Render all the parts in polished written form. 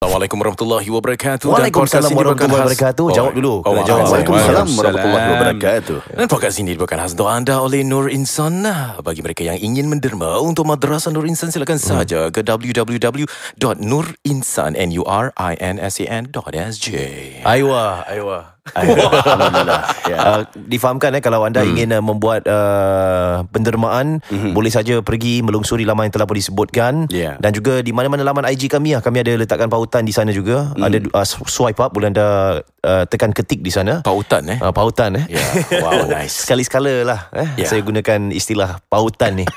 Assalamualaikum warahmatullahi wabarakatuh. Waalaikumsalam warahmatullahi wabarakatuh. Jawab dulu. Waalaikumsalam warahmatullahi wabarakatuh. Dan podcast ini dibawakan khas untuk anda oleh Nur Insan. Bagi mereka yang ingin menderma untuk Madrasah Nur Insan, silakan saja ke www.nurinsan.sg. Aywa. Alhamdulillah. Difahamkan kalau anda ingin membuat pendermaan, boleh saja pergi melungsuri laman yang telah pun disebutkan. Dan juga di mana-mana laman IG kami kami ada letakkan pautan di sana juga. Ada swipe up, boleh anda tekan ketik di sana. Pautan pautan Wow, nice. Sekali-sekala lah saya gunakan istilah pautan ni.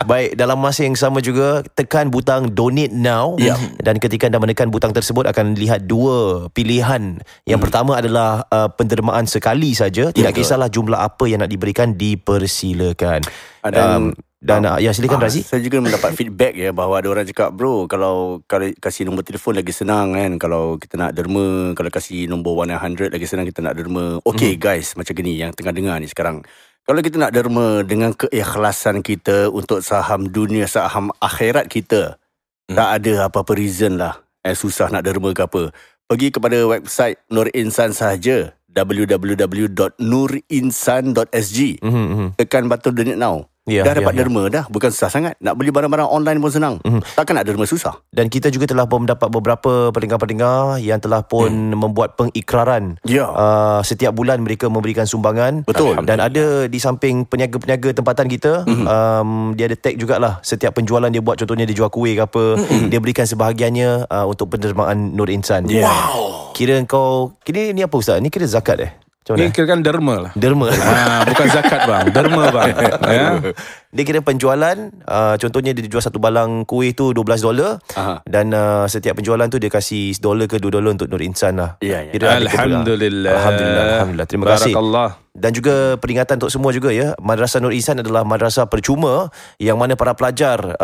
Baik, dalam masa yang sama juga tekan butang donate now. Dan ketika anda menekan butang tersebut akan lihat dua pilihan. Yang pertama adalah pendermaan sekali saja, tidak kisahlah jumlah apa yang nak diberikan, dipersilakan. Dan silakan Razi. Saya juga mendapat feedback bahawa ada orang cakap, bro, kalau kasih nombor telefon lagi senang kan, kalau kita nak derma. Kalau kasih nombor 100 lagi senang kita nak derma. Okay guys, macam gini yang tengah dengar ni sekarang, kalau kita nak derma dengan keikhlasan kita untuk saham dunia, saham akhirat kita, tak ada apa-apa reason lah susah nak derma ke apa. Pergi kepada website Nur Insan sahaja, www.nurinsan.sg. Tekan button donate now. Dah dapat derma dah. Bukan susah sangat. Nak beli barang-barang online pun senang. Takkan nak derma susah. Dan kita juga telah pun mendapat beberapa pendengar-pendengar yang telah pun membuat pengikraran. Setiap bulan mereka memberikan sumbangan. Betul. Dan ada di samping peniaga-peniaga tempatan kita, dia ada tag jugalah. Setiap penjualan dia buat, contohnya dia jual kuih ke apa, dia berikan sebahagiannya untuk pendermaan Nur Insan. Wow. Kira ni apa Ustaz? Ni kira zakat Ni kira kan derma lah. Derma. Bukan zakat bang. Derma bang. Dia kira penjualan, contohnya dia jual satu balang kuih tu $12. Dan setiap penjualan tu dia kasih $1 ke $2 untuk Nur Insan lah. Alhamdulillah. Terima kasih. Barakallah. Dan juga peringatan untuk semua juga Madrasah Nur Insan adalah madrasah percuma yang mana para pelajar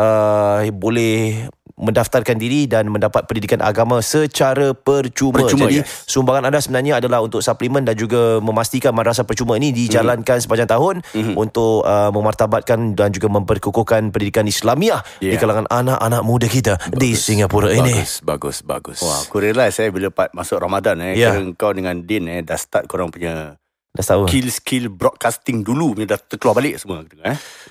boleh mendaftarkan diri dan mendapat pendidikan agama secara percuma. Jadi sumbangan anda sebenarnya adalah untuk suplemen dan juga memastikan madrasah percuma ini dijalankan sepanjang tahun untuk memartabatkan dan juga memperkukuhkan pendidikan Islamiah di kalangan anak-anak muda kita di Singapura ini. Bagus. Wah, aku realize bila masuk Ramadan kira kau dengan Din dah start korang punya skill broadcasting dulu dah terkeluar balik semua.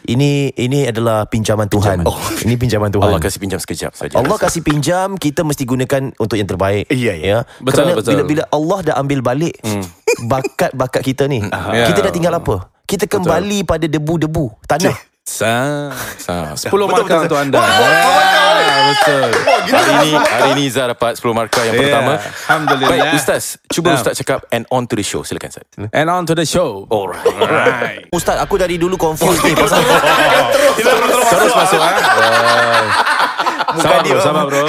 Ini adalah pinjaman Tuhan. Ini pinjaman Tuhan. Allah kasih pinjam sekejap saja. Allah kasih pinjam, kita mesti gunakan untuk yang terbaik. Betul. Bila Allah dah ambil balik bakat kita ni, kita dah tinggal apa? Kita kembali pada debu-debu tanah. 10 markah untuk anda. Betul. Hari ini Zah dapat 10 markah yang pertama. Alhamdulillah. Baik, Ustaz, cuba Ustaz cakap and on to the show. Silakan Ustaz. And on to the show. Alright. Ustaz, aku dari dulu confused ni pasal Terus masuk Sabar bro.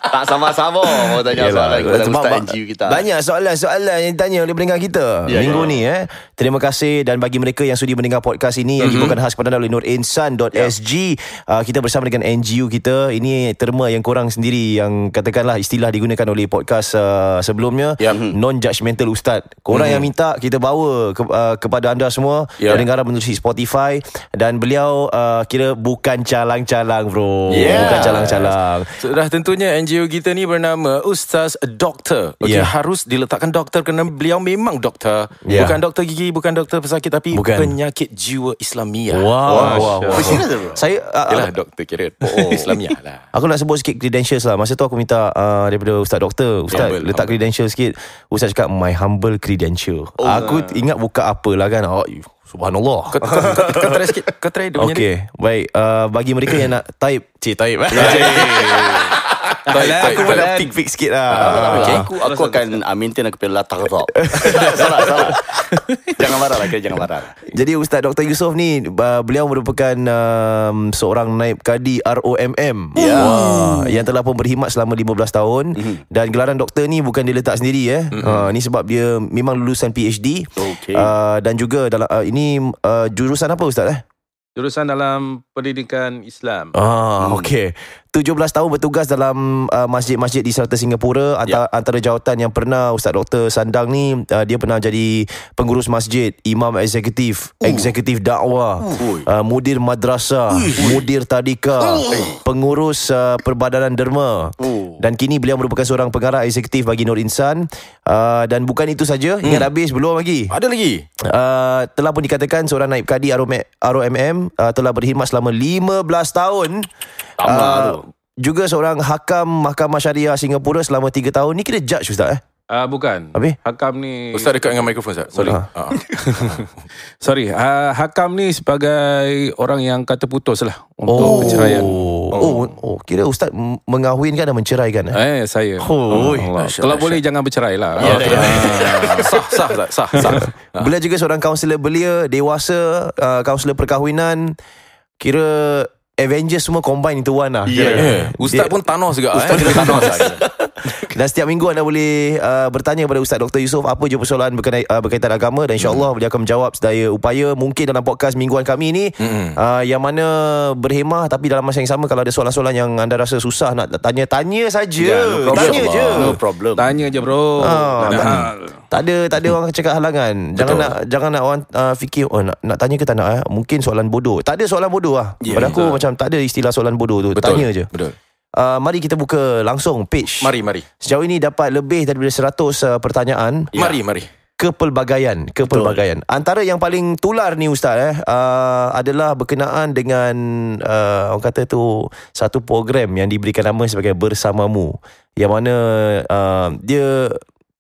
Tak sama-sama mau tanya soalan kepada Ustaz NGU kita. Banyak soalan-soalan yang ditanya oleh pendengar kita minggu ni. Terima kasih. Dan bagi mereka yang sudi mendengar podcast ini yang dibawakan khas kepada anda oleh nurinsan.sg, kita bersama dengan NGU kita. Ini terma yang korang sendiri yang katakanlah istilah digunakan oleh podcast sebelumnya, non-judgmental Ustaz. Korang yang minta, kita bawa kepada anda semua pendengar menerusi Spotify. Dan beliau kira bukan calang-calang bro. Bukan calang-calang. Sudah tentunya NGU kita ni bernama Ustaz Doktor. Harus diletakkan doktor kerana beliau memang doktor. Bukan doktor gigi, bukan doktor pesakit, tapi penyakit jiwa Islamiah. Wow. Saya yalah doktor kira Islamiah lah. Aku nak sebut sikit credentials lah. Masa tu aku minta daripada Ustaz Doktor, Ustaz letak credentials sikit. Ustaz cakap my humble credential. Aku ingat buka apalah kan. Subhanallah. Kau try sikit. Kau try dia punya. Okay, baik. Bagi mereka yang nak type aku pun nak fix sikit lah. Aku akan maintain aku punya latar tau. Salah. Jangan marah lah. Jadi Ustaz Dr. Yusof ni, beliau merupakan seorang naib kadi ROMM yang telah pun berkhidmat selama 15 tahun. Dan gelaran doktor ni bukan dia letak sendiri. Ni sebab dia memang lulusan PhD. Dan juga dalam ini jurusan apa Ustaz? Jurusan dalam pendidikan Islam. Okey. 17 tahun bertugas dalam masjid-masjid di serata Singapura. Antara jawatan yang pernah Ustaz Dr. sandang ni, dia pernah jadi pengurus masjid, imam eksekutif, eksekutif dakwah, mudir madrasah, mudir tadika, pengurus perbadanan derma. Dan kini beliau merupakan seorang pengarah eksekutif bagi Nur Insan. Dan bukan itu saja, ingat habis, belum lagi. Ada lagi. Telah pun dikatakan seorang naib kadi ROMM telah berkhidmat selama 15 tahun. Juga seorang hakam Mahkamah Syariah Singapura selama 3 tahun. Ni kira judge Ustaz Bukan. Habis? Hakam ni... Ustaz dekat dengan mikrofon Ustaz. Sorry. Sorry. Hakam ni sebagai orang yang kata putus lah untuk perceraian. Kira Ustaz mengahwinkan dan menceraikan. Saya. Allah. Kalau boleh jangan bercerai lah. Sah. Beliau juga seorang kaunselor belia dewasa, kaunselor perkahwinan. Kira Avengers semua combine into one lah. Ustaz pun Thanos juga. Ustaz juga Thanos. Dan setiap minggu anda boleh bertanya kepada Ustaz Dr. Yusof apa je persoalan berkaitan agama, dan insyaAllah beliau akan menjawab sedaya upaya mungkin dalam podcast mingguan kami ni. Yang mana berhemah, tapi dalam masa yang sama kalau ada soalan-soalan yang anda rasa susah nak tanya saja. Tanya je. No problem. Tanya je bro. Tak ada orang cakap halangan. Jangan nak orang fikir nak tanya ke tak nak. Mungkin soalan bodoh. Tak ada soalan bodoh lah. Pada aku macam tak ada istilah soalan bodoh tu. Betul. Tanya je. Betul. Mari kita buka langsung page. Mari. Sejauh ini dapat lebih daripada 100 pertanyaan. Mari. Kepelbagaian. Antara yang paling tular ni Ustaz adalah berkenaan dengan orang kata tu satu program yang diberikan nama sebagai Bersamamu, yang mana dia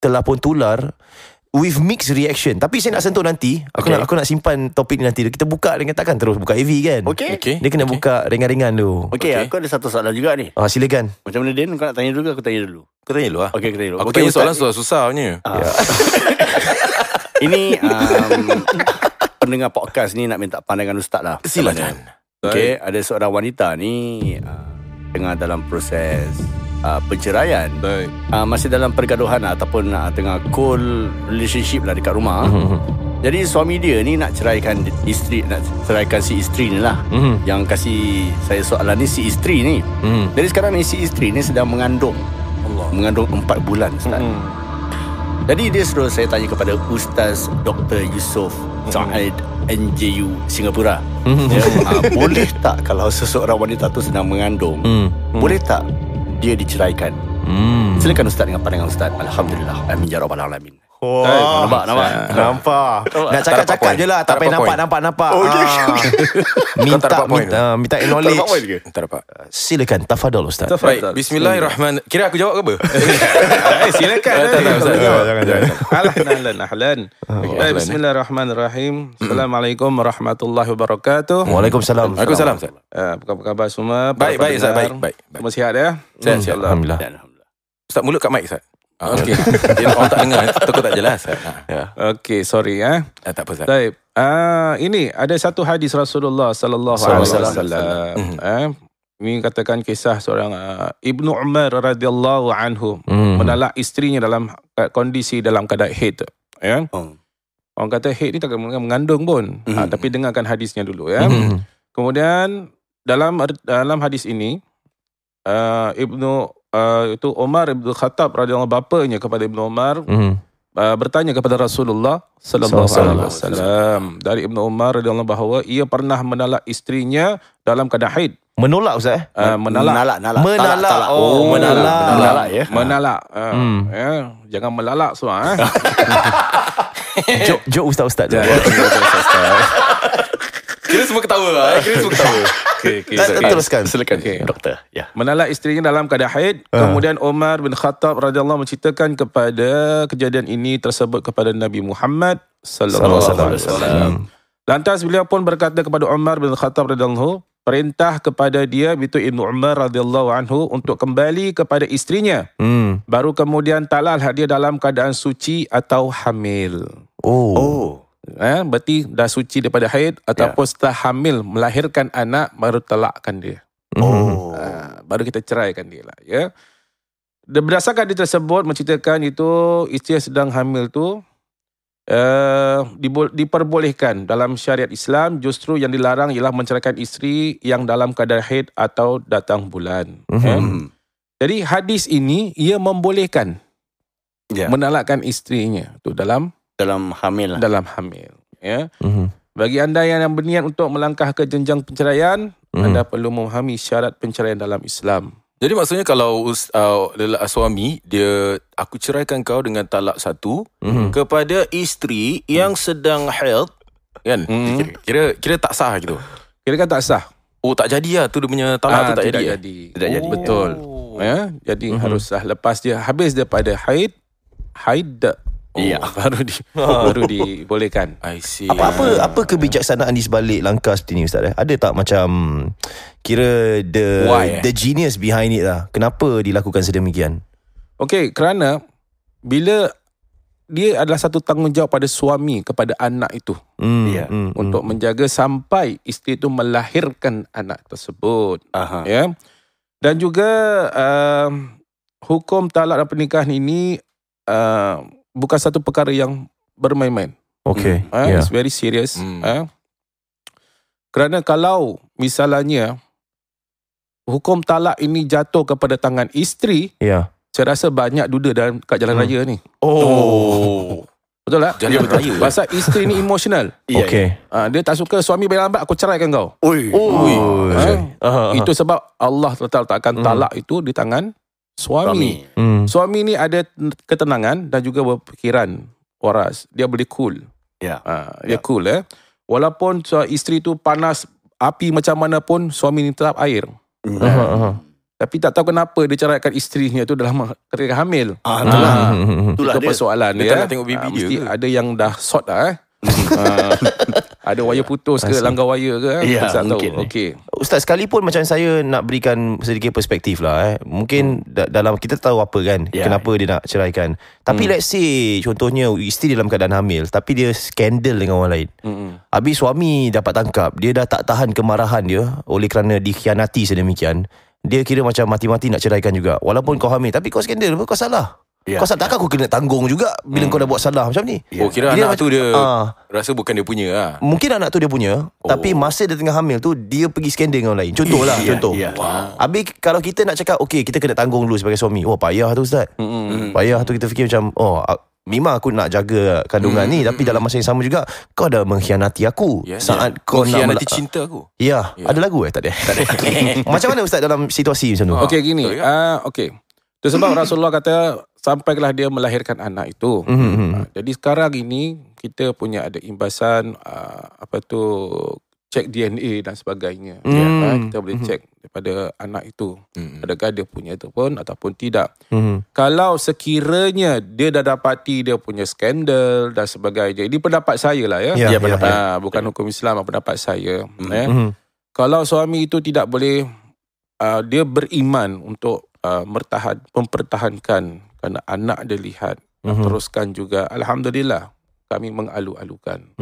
telah pun tular with mixed reaction. Tapi saya nak sentuh nanti. Aku nak simpan topik ni nanti. Kita buka dengan takkan terus buka heavy kan. Dia kena buka ringan-ringan dulu. Aku ada satu soalan juga ni. Silakan. Macam mana Din? Kau nak tanya dulu ke aku tanya dulu? Kau tanya dulu lah. Okey, aku tanya dulu. Aku tanya soalan susah-susahnya. Ini pendengar podcast ni nak minta pandangan Ustaz lah. Silakan. Ada seorang wanita ni tengah dalam proses perceraian. Masih dalam pergaduhan ataupun tengah cold relationship lah dekat rumah. Jadi suami dia ni nak ceraikan si isteri ni lah. Yang kasih saya soalan ni si isteri ni. Jadi sekarang ni si isteri ni sedang mengandung. Mengandung 4 bulan Ustaz. Jadi dia suruh saya tanya kepada Ustaz Dr. Yusof Said NJU Singapura. Boleh tak kalau seseorang wanita tu sedang mengandung, boleh tak dia diceraikan? Silakan Ustaz dengan pandangan Ustaz. Alhamdulillah. Amin ya rabbal alamin. Nampak. Nak cakap-cakap je lah. Tak payah nampak. Minta knowledge. Tak dapat. Silakan, tafadhal Ustaz. Baik, bismillahirrahmanirrahim. Kira aku jawab ke apa? Silakan. Jangan. Ahlan. Bismillahirrahmanirrahim. Assalamualaikum warahmatullahi wabarakatuh. Waalaikumsalam. Waalaikumsalam. Apa khabar semua? Baik Ustaz. Baik. Semua sihat ya? Sihat. Alhamdulillah. Ustaz, mulut kat mic Ustaz. Okey. Orang tak dengar, takut tak jelas. Okey, sorry tak apa Ustaz. Baik. Ini ada satu hadis Rasulullah sallallahu alaihi wasallam. Ini katakan kisah seorang Ibnu Umar radhiyallahu anhu menalak isterinya dalam kondisi dalam keadaan haid. Orang kata haid ni tak mengandung pun. Tapi dengarkan hadisnya dulu ya. Kemudian dalam hadis ini itu Umar bin Khattab radhiyallahu bapanya kepada Ibnu Umar bertanya kepada Rasulullah sallallahu alaihi wasallam dari Ibnu Umar radhiyallahu bahawa ia pernah menalak isterinya dalam keadaan haid. Menolak Ustaz? Menalak. Menalak ya. Menalak. Jangan melalak semua. Jok Ustaz. Kira semua ketawa lah. Teruskan. Silakan doktor. Ya. Menalak isterinya dalam keadaan haid. Kemudian Umar bin Khattab radhiyallahu menceritakan kepada kejadian ini tersebut kepada Nabi Muhammad sallallahu alaihi wasallam. Lantas beliau pun berkata kepada Umar bin Khattab radhiyallahu, perintah kepada dia itu Ibnu Umar radhiyallahu anhu untuk kembali kepada isterinya. Baru kemudian talaklah dia dalam keadaan suci atau hamil. Berarti dah suci daripada haid ataupun setelah hamil melahirkan anak baru talakkan dia. Baru kita ceraikan dia lah ya. Berdasarkan dia tersebut menceritakan itu isteri sedang hamil tu diperbolehkan dalam syariat Islam. Justru yang dilarang ialah menceraikan isteri yang dalam keadaan haid atau datang bulan. Jadi hadis ini ia membolehkan menalakkan isterinya tu dalam hamil. Dalam hamil. Ya. Bagi anda yang berniat untuk melangkah ke jenjang perceraian, anda perlu memahami syarat perceraian dalam Islam. Jadi maksudnya kalau suami dia, aku ceraikan kau dengan talak satu kepada isteri yang sedang haid, kan? Kira tak sah gitu. Kira kan tak sah. Oh, tak jadi lah tu dia punya talak tu tak jadi. Tidak jadi. Betul. Ya, jadi haruslah lepas dia habis daripada haid baru dibolehkan. I see. Apa kebijaksanaan di sebalik langkah seperti ni, Ustaz? Ada tak macam kira the genius behind it lah? Kenapa dilakukan sedemikian? Okey, kerana bila dia adalah satu tanggungjawab pada suami kepada anak itu untuk menjaga sampai isteri itu melahirkan anak tersebut. Ya. Dan juga hukum talak dan pernikahan ini bukan satu perkara yang bermain-main. Okay. It's very serious. Kerana kalau misalnya hukum talak ini jatuh kepada tangan isteri, saya rasa banyak duda kat jalan raya ni. Betul tak? Jalan raya. Pasal isteri ni emosional. Okay. Dia tak suka suami bayar lambat, aku ceraikan kau. Itu sebab Allah letakkan talak itu di tangan suami. Suami ni ada ketenangan dan juga berfikiran waras. Dia boleh cool. Dia cool. Walaupun isteri tu panas api macam mana pun, suami ni tetap air. Tapi tak tahu kenapa dia ceraikan isterinya tu dalam ketika hamil. Itulah persoalan dia. Dia tak nak tengok baby dia. Mesti ada yang dah sort dah. Ada wire putus ke, langgar wire ke? Tak tahu. Okay. Ustaz, sekalipun macam saya nak berikan sedikit perspektif lah. Mungkin dalam kita tahu apa kan, kenapa dia nak ceraikan. Tapi let's say contohnya isteri dalam keadaan hamil, tapi dia skandal dengan orang lain. Habis suami dapat tangkap, dia dah tak tahan kemarahan dia oleh kerana dikhianati sedemikian. Dia kira macam mati-mati nak ceraikan juga. Walaupun kau hamil, tapi kau skandal, kau salah. Kau takkan aku kena tanggung juga bila kau dah buat salah macam ni. Kira anak tu dia rasa bukan dia punya lah. Mungkin anak tu dia punya, tapi masa dia tengah hamil tu dia pergi skandal dengan orang lain. Contoh lah. Habis kalau kita nak cakap okay, kita kena tanggung dulu sebagai suami. Payah tu, Ustaz. Payah tu kita fikir macam memang aku nak jaga kandungan ni, tapi dalam masa yang sama juga kau dah mengkhianati aku saat kau nak mengkhianati cinta aku. Ada lagu tak ada? Macam mana, Ustaz, dalam situasi macam tu? Okey, gini. Okey. Itu sebab Rasulullah kata sampailah dia melahirkan anak itu. Jadi sekarang ini kita punya ada imbasan cek DNA dan sebagainya. Kita boleh cek daripada anak itu. Adakah dia punya itu pun ataupun tidak. Kalau sekiranya dia dah dapati dia punya skandal dan sebagainya. Ini pendapat saya lah ya. Bukan hukum Islam, pendapat saya. Kalau suami itu tidak boleh, dia beriman untuk mempertahankan kerana anak dia lihat, teruskan juga, alhamdulillah kami mengalu-alukan.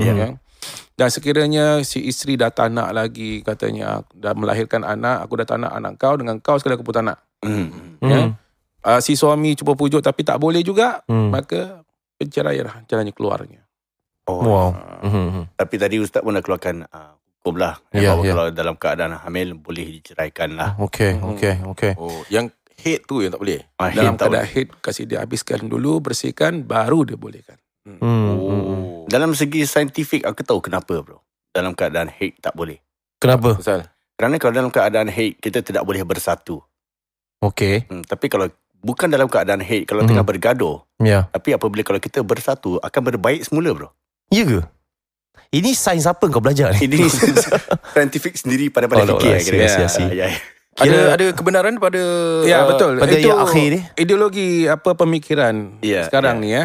Dan sekiranya si isteri dah tak nak lagi, katanya dah melahirkan anak, aku dah tak nak anak kau, dengan kau sekali aku pun tak nak. Si suami cuba pujuk tapi tak boleh juga, maka penceraian lah jalannya keluarnya. Tapi tadi Ustaz pun dah keluarkan hukum lah, kalau dalam keadaan hamil boleh diceraikan lah. Okay. Yang haid tu yang tak boleh. Dalam keadaan haid, kasih dia habiskan dulu, bersihkan, baru dia bolehkan. Dalam segi saintifik, aku tahu kenapa, bro. Dalam keadaan haid tak boleh. Kenapa? Kerana kalau dalam keadaan haid, kita tidak boleh bersatu. Okay. Tapi kalau bukan dalam keadaan haid, kalau tengah bergaduh, tapi apabila kalau kita bersatu, akan berbaik semula, bro. Ya ke? Ini sains apa kau belajar ni? Ini saintifik sendiri pada fikir. Ada kebenaran pada betul. Pada itu yang akhir ni, ideologi pemikiran sekarang ni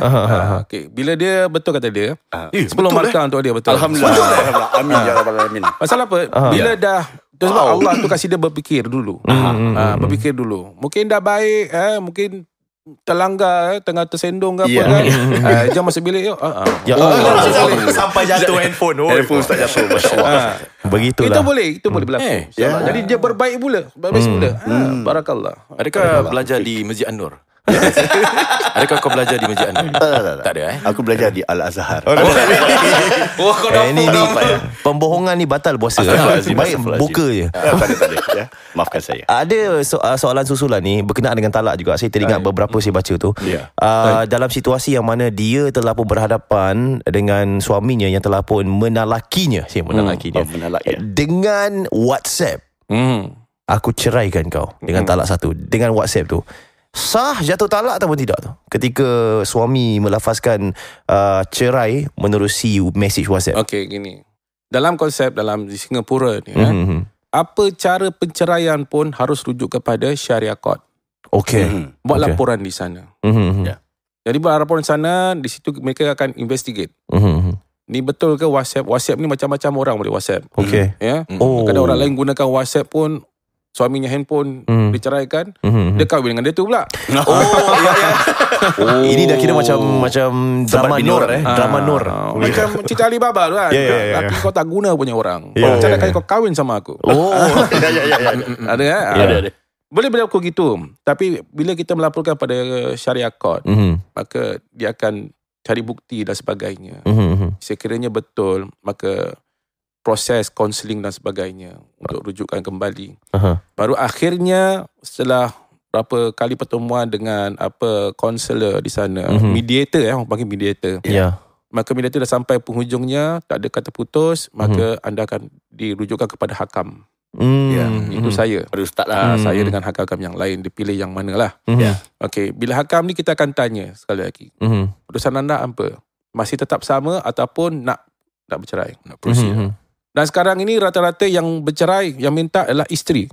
okay. Bila dia betul kata dia 10 markah untuk dia, betul. Alhamdulillah. Amin ya rabbal alamin. Pasal apa? Bila dah sebab Allah tu kasih dia berfikir dulu. Berfikir dulu. Mungkin dah baik, mungkin terlanggar, tengah tersendung ke apa kan. Jam masuk bilik yuk. Sampai jatuh handphone. Handphone tak jatuh, masya-Allah. Begitulah. Itu boleh berlaku. Jadi dia berbaik pula. Barakallah. Adakah belajar di Masjid An-Nur? Adakah kau belajar di masjid Anwar? Tak ada Aku belajar di Al-Azhar. Wah, kau dah Ini pembohongan ni batal puasa. Baik buka je. Tak ada. Ya. Maafkan saya. Ada soalan susulan ni berkenaan dengan talak juga. Saya teringat beberapa saya baca tu. Dalam situasi yang mana dia telah pun berhadapan dengan suaminya yang telah pun menalakinya. Dengan WhatsApp. Aku ceraikan kau dengan talak satu. Dengan WhatsApp tu. Sah jatuh talak ataupun tidak tu ketika suami melafazkan cerai menerusi mesej WhatsApp? Okey, gini. Dalam konsep di Singapura ni, apa cara penceraian pun harus rujuk kepada Syariah Court. Okey. Buat laporan di sana. Ya. Jadi buat laporan di sana, di situ mereka akan investigate. Ni betul ke WhatsApp? WhatsApp ni macam-macam orang boleh WhatsApp. Okey. Ya. Kadang orang lain gunakan WhatsApp pun, suaminya handphone diceraikan, dia kahwin dengan dia tu pula. Ini dah kira macam drama Nur drama Nur. Macam cerita Alibaba tu kan. Tapi kau tak guna punya orang. Macam mana kau kahwin sama aku? Ada kan? Ada. Boleh berlaku gitu. Tapi bila kita melaporkan pada Syariah Court, maka dia akan cari bukti dan sebagainya. Sekiranya betul, maka proses kaunseling dan sebagainya untuk rujukkan kembali. Baru akhirnya setelah berapa kali pertemuan dengan kaunselor di sana, mediator orang panggil mediator. Maka mediator dah sampai penghujungnya, tak ada kata putus, maka anda akan dirujukkan kepada hakam. Itu saya. Pada ustaz lah. Saya dengan hakam yang lain dipilih yang manalah. Okey, bila hakam ni kita akan tanya sekali lagi. Putusan anda apa? Masih tetap sama ataupun nak bercerai? Nak proceed. Dan sekarang ini rata-rata yang bercerai, yang minta adalah isteri.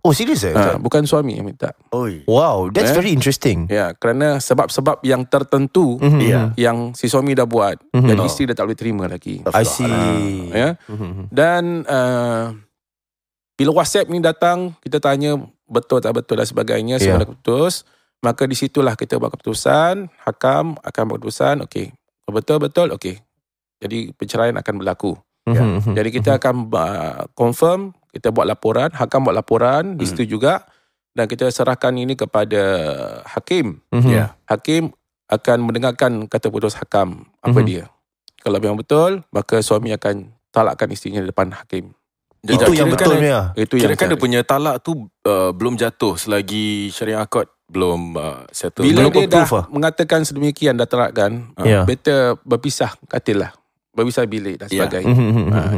Oh, serius bukan suami yang minta. Wow, that's very interesting. Ya, kerana sebab-sebab yang tertentu yang si suami dah buat, jadi isteri dah tak boleh terima lagi. I see. Ya. Dan bila WhatsApp ni datang, kita tanya betul tak betul dan sebagainya, semua dah putus, maka di situlah kita buat keputusan, hakam akan buat keputusan, okey, betul-betul okey. Jadi perceraian akan berlaku. Jadi kita akan confirm, kita buat laporan, hakam buat laporan di situ juga, dan kita serahkan ini kepada hakim. Hakim akan mendengarkan kata putus hakam apa dia. Kalau memang betul, maka suami akan talakkan isterinya di depan hakim. Itu yang betulnya. Kira-kira dia punya talak tu belum jatuh selagi Syariah Court belum settle. Bila dia dah mengatakan sedemikian, dah talakkan, better berpisah katil lah. Berpisah bilik dan sebagainya.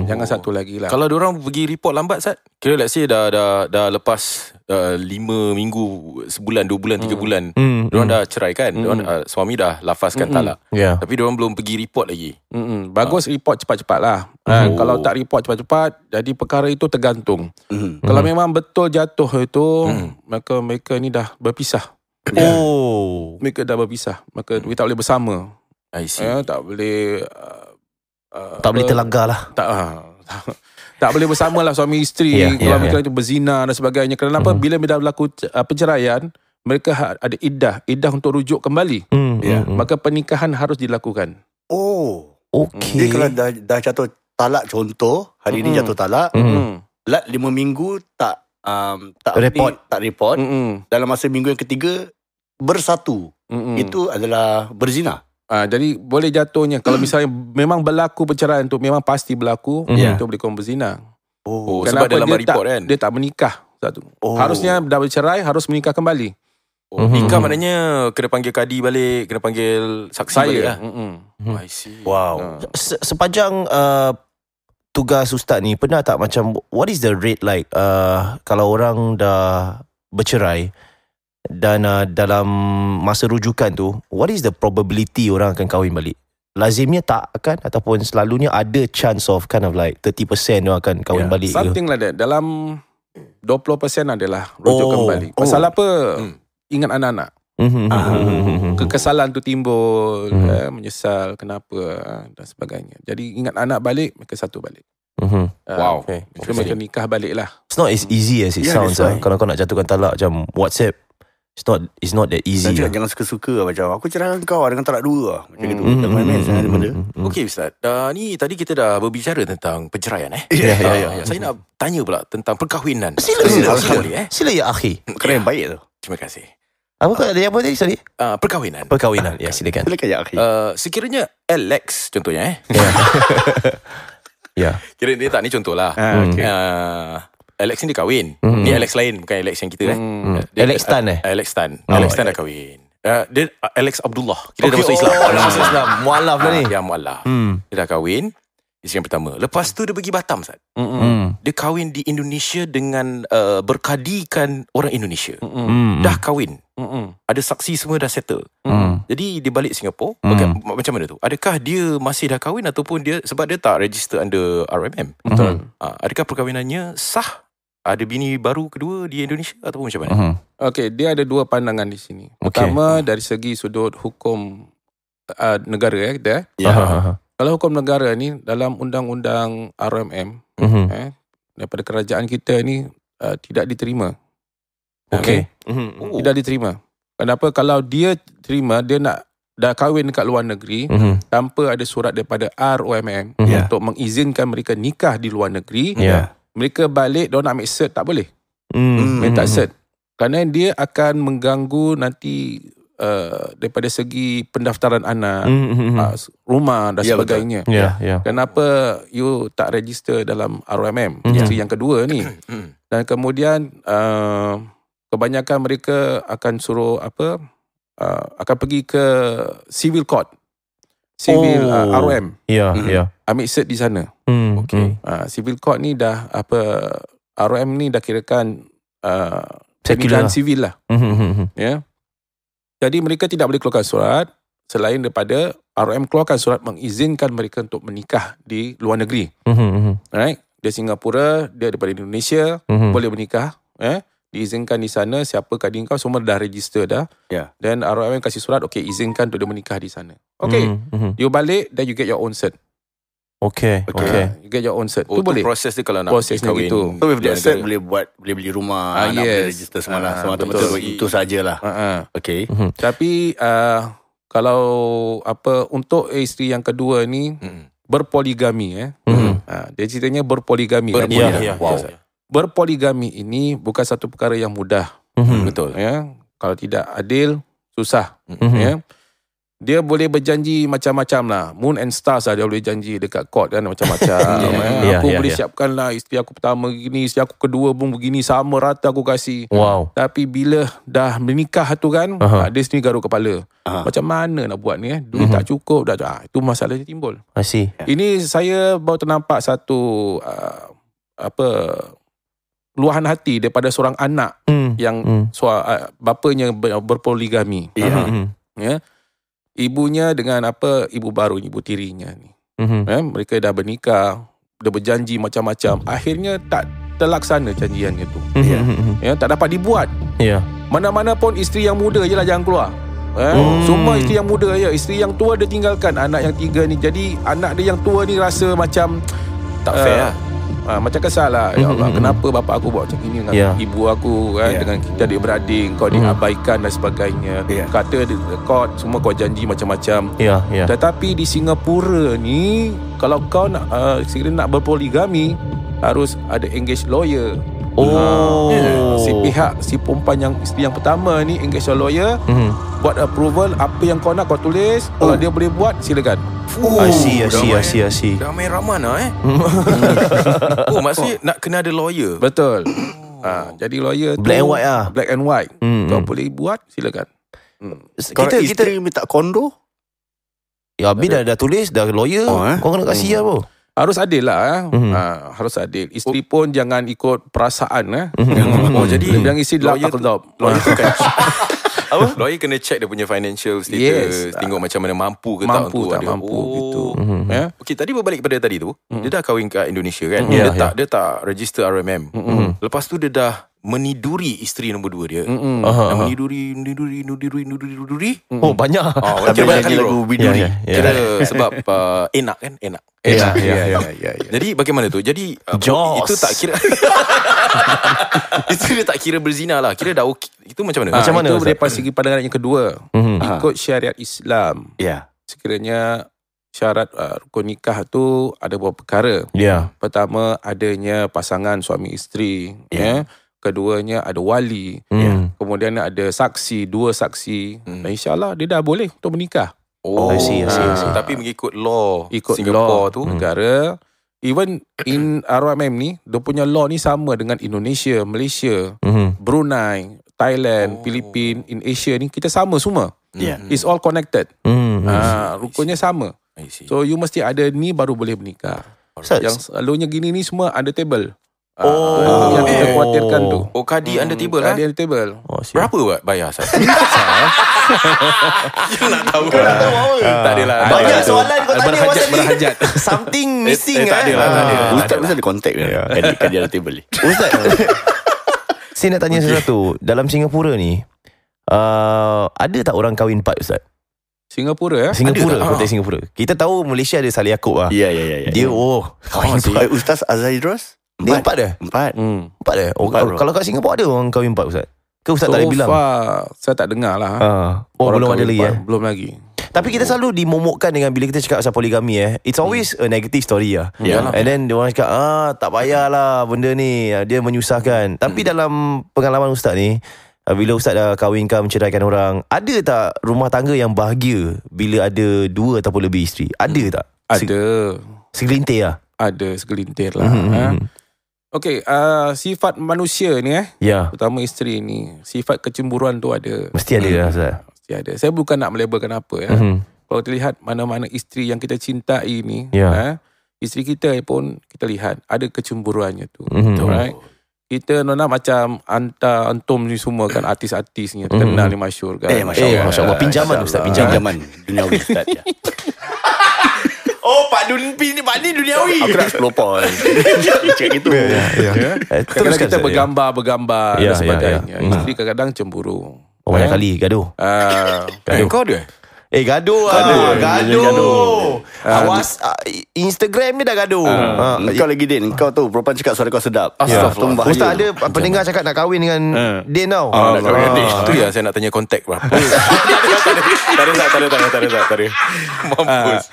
Jangan satu lagi lah. Kalau diorang pergi report lambat, Sat, kira let's say dah lepas 5 minggu, sebulan, 2 bulan, 3 bulan, diorang dah cerai kan, diorang, suami dah lafazkan talak, tapi diorang belum pergi report lagi. Bagus report cepat-cepat lah. Kalau tak report cepat-cepat, jadi perkara itu tergantung. Kalau memang betul jatuh itu, maka mereka ni dah berpisah. Mereka dah berpisah, maka kita tak boleh bersama. I see. Tak boleh tak boleh terlanggar lah. Tak boleh bersama lah suami isteri. Kalau mereka itu berzina dan sebagainya. Kenapa? Bila dah berlaku perceraian, mereka ada iddah untuk rujuk kembali. Maka pernikahan harus dilakukan. Okey. Jadi kalau dah jatuh talak, contoh hari ini jatuh talak, lat 5 minggu tak report, dalam masa minggu yang ketiga bersatu, itu adalah berzina. Jadi boleh jatuhnya kalau misalnya memang berlaku perceraian tu, memang pasti berlaku, itu boleh kau berzina. Sebab dalam report kan dia tak menikah satu. Harusnya dah bercerai, harus menikah kembali. Nikah maknanya kena panggil kadi balik, kena panggil saksi balik lah. I see. Wow. Sepanjang tugas ustaz ni, pernah tak macam what is the rate like kalau orang dah bercerai dan dalam masa rujukan tu, what is the probability orang akan kahwin balik? Lazimnya tak akan, ataupun selalunya ada chance of kind of like 30% orang akan kahwin balik ke? Something like that. Dalam 20% adalah rujuk kembali. Pasal apa? Ingat anak-anak. Kekesalan tu timbul, menyesal kenapa dan sebagainya. Jadi ingat anak balik, mereka satu balik. Wow. So mereka nikah balik lah. It's not as easy as it sounds. Kalau kau nak jatuhkan talak macam WhatsApp, it's not that easy. Jangan suka-suka macam aku ceraikan kau dengan talak 2 macam gitu. Tak main-main sangat benda. Okey Ustaz, ni tadi kita dah berbicara tentang perceraian. Ya. Saya nak tanya pula tentang perkahwinan. Sila ya akhi. Kerana yang baik tu. Terima kasih. Apa kau ada apa tadi? Sorry. Perkahwinan. Ya, silakan. Silakan ya, akhi. Sekiranya Alex contohnya Ya. Kira dia tak ni contoh lah. Okay. Alex ni dia kahwin. Ni Alex lain, bukan Alex yang kita Alex Tan Alex Tan. Alex Tan dah kahwin. Dia Alex Abdullah. Kita dah masuk Islam. Masuk Islam. Mualaf lah ni. Ya, mualaf. Dia dah kahwin. Isteri yang pertama. Lepas tu dia pergi Batam, Ustaz. Dia kahwin di Indonesia dengan berkadikan orang Indonesia. Dah kahwin. Ada saksi semua dah settle. Jadi dia balik Singapura. Macam mana tu? Adakah dia masih dah kahwin ataupun dia, sebab dia tak register under RMM. Betul. Adakah perkahwinannya sah? Ada bini baru kedua di Indonesia ataupun macam mana? Okey, dia ada dua pandangan di sini. Pertama dari segi sudut hukum negara kita. Kalau hukum negara ni dalam undang-undang RMM daripada kerajaan kita ni tidak diterima. Okey. Tidak diterima. Kenapa? Kalau dia terima, dia nak dah kahwin dekat luar negeri tanpa ada surat daripada ROMM untuk mengizinkan mereka nikah di luar negeri, mereka balik, dia nak ambil cert, tak boleh. Minta cert. Kerana dia akan mengganggu nanti daripada segi pendaftaran anak, rumah dan sebagainya. Kenapa you tak register dalam ROMM? Isteri yang kedua ni. Dan kemudian kebanyakan mereka akan suruh akan pergi ke civil court, civil ROM. Ambil cert di sana. Civil court ni dah ROM ni dah kirakan pernikahan civil lah. Ya. Jadi mereka tidak boleh keluarkan surat selain daripada ROM keluarkan surat mengizinkan mereka untuk menikah di luar negeri. Alright? Dia Singapura, dia daripada Indonesia, boleh menikah, diizinkan di sana, siapa kadi kau semua dah register dah. Dan ROM kasih surat, okay, izinkan untuk dia menikah di sana. Okay, you balik, then you get your own cert. Okay. You get your own cert. Tu boleh. Proses dia kalau nak prosesnya kahwin. gitu. So with that cert boleh beli rumah, nak boleh register semua betul. Itu sajalah. Okay. Tapi kalau untuk isteri yang kedua ni berpoligami dia ceritanya berpoligami. Wow. Berpoligami ini bukan satu perkara yang mudah. Betul. Ya. Kalau tidak adil, susah. Ya. Dia boleh berjanji macam-macam lah. Moon and stars lah dia boleh janji dekat court kan, macam-macam. Aku boleh siapkan lah isteri aku pertama begini, isteri aku kedua pun begini, sama rata aku kasih. Wow. Tapi bila dah menikah tu kan, dia sendiri garuk kepala. Macam mana nak buat ni? Duit tak cukup dah. Itu masalah dia timbul. I see. Ini saya baru ternampak satu luahan hati daripada seorang anak yang bapanya berpoligami. Ya. Ibunya dengan ibu baru, ibu tirinya ni. Mereka dah bernikah, dah berjanji macam-macam. Akhirnya tak terlaksana janjiannya tu. Tak dapat dibuat. Mana-mana pun isteri yang muda je lah jangan keluar. Semua isteri yang muda je. Isteri yang tua dia tinggalkan anak yang 3 ni. Jadi anak dia yang tua ni rasa macam tak fair lah. Macam kesal lah. Ya Allah, kenapa bapa aku buat macam ini dengan ibu aku kan, dengan kita adik-beradik, kau diabaikan dan sebagainya. Kata court semua kau janji macam-macam. Tetapi di Singapura ni, kalau kau nak sekiranya nak berpoligami, harus ada engage lawyer. Si perempuan yang isteri yang pertama ni engage a lawyer, buat approval, apa yang kau nak kau tulis. Kalau dia boleh buat, silakan. I see. Dah main raman lah maksudnya nak kena ada lawyer. Betul. Jadi lawyer black tu and white lah. Black and white. Kau boleh buat, silakan. Kita isteri minta kondo. Ya, Abi dah tulis, dah lawyer. Kau kena kasih apa? Harus adil lah. Harus adil. Isteri pun jangan ikut perasaan. Jadi yang isteri lawyer tu kan lawyer kena check dia punya financial status, tengok macam mana mampu ke tak gitu. Okey, tadi berbalik kepada tadi tu, dia dah kahwin kat Indonesia kan. Dia tak register RMM. Lepas tu dia dah meniduri isteri nombor 2 dia. Meniduri. Oh, banyak. Kira banyak kali lagu biduri. Kira sebab enak kan, enak. Jadi bagaimana tu? Jadi itu tak kira itu dia tak kira berzina lah. Kira dah okey. Itu macam mana? Macam mana? Itu daripada segi pandangan yang kedua. Ikut syariat Islam. Sekiranya syarat rukun nikah tu ada beberapa perkara. Pertama, adanya pasangan suami isteri. keduanya ada wali, kemudian ada saksi, 2 saksi, dan insyaAllah dia dah boleh untuk menikah. I see. Tapi mengikut law law Singapore tu negara. Even in ROMM ni, dia punya law ni sama dengan Indonesia, Malaysia, Brunei, Thailand, Filipina, in Asia ni kita sama semua. It's all connected. Rukunnya sama. So you mesti ada ni baru boleh menikah. Yang selalunya gini ni semua under table. Yang kita khawatirkan tu. Kadi under table Kadi under table. Berapa buat bayar saya? Nak tahu. Tak adalah. Banyak soalan kau tanya Berhajat. Something missing. Tak ada. Ustaz ada kontak Kadi ada table ni. Ustaz, saya nak tanya sesuatu. Dalam Singapura ni, ada tak orang kahwin 4, Ustaz? Singapura konteks Singapura. Kita tahu Malaysia ada Salih Yaakob lah. Ya. Dia kahwin 4. Ustaz Azhar Idros? Dia 4 dah? 4 dah? Kalau kat Singapura ada orang kahwin 4, Ustaz? Ke Ustaz tak boleh bilang? So far saya tak dengar lah. Belum ada lagi Belum lagi. Tapi kita selalu dimomokkan dengan bila kita cakap pasal poligami it's always a negative story lah. And then dia orang cakap tak payahlah benda ni, dia menyusahkan. Tapi dalam pengalaman Ustaz ni, bila Ustaz dah kahwinkan, menceraikan orang, ada tak rumah tangga yang bahagia bila ada 2 ataupun lebih isteri? Ada tak? Ada. Segelintir lah? Ada segelintir lah. Okey, sifat manusia ni terutama isteri ni, sifat kecemburuan tu ada. Mesti ada lah, Ustaz. Mesti ada. Saya bukan nak melabelkan apa Kalau kita lihat mana-mana isteri yang kita cintai ni, isteri kita pun kita lihat ada kecemburuannya tu. Right? Kita macam antum ni semua kan, artis-artis ni terkenal ni, masyhur kan. Masya Allah. Pinjaman Ustaz, pinjaman duniawi Ustaz. Pak ni duniawi. Aku nak 10 poin. Cakap gitu. Kadang-kadang kita bergambar dan sebagainya. Isteri kadang-kadang cemburu. Banyak kali gaduh. Kau ada? Gaduh. Awas, Instagram ni dah gaduh. Kau lagi Din, kau tu perempuan cakap suara kau sedap. Astagfirullah. Ustaz ada pendengar cakap nak kahwin dengan Din tau. Itu yang saya nak tanya kontak berapa. Tak ada. Mampus.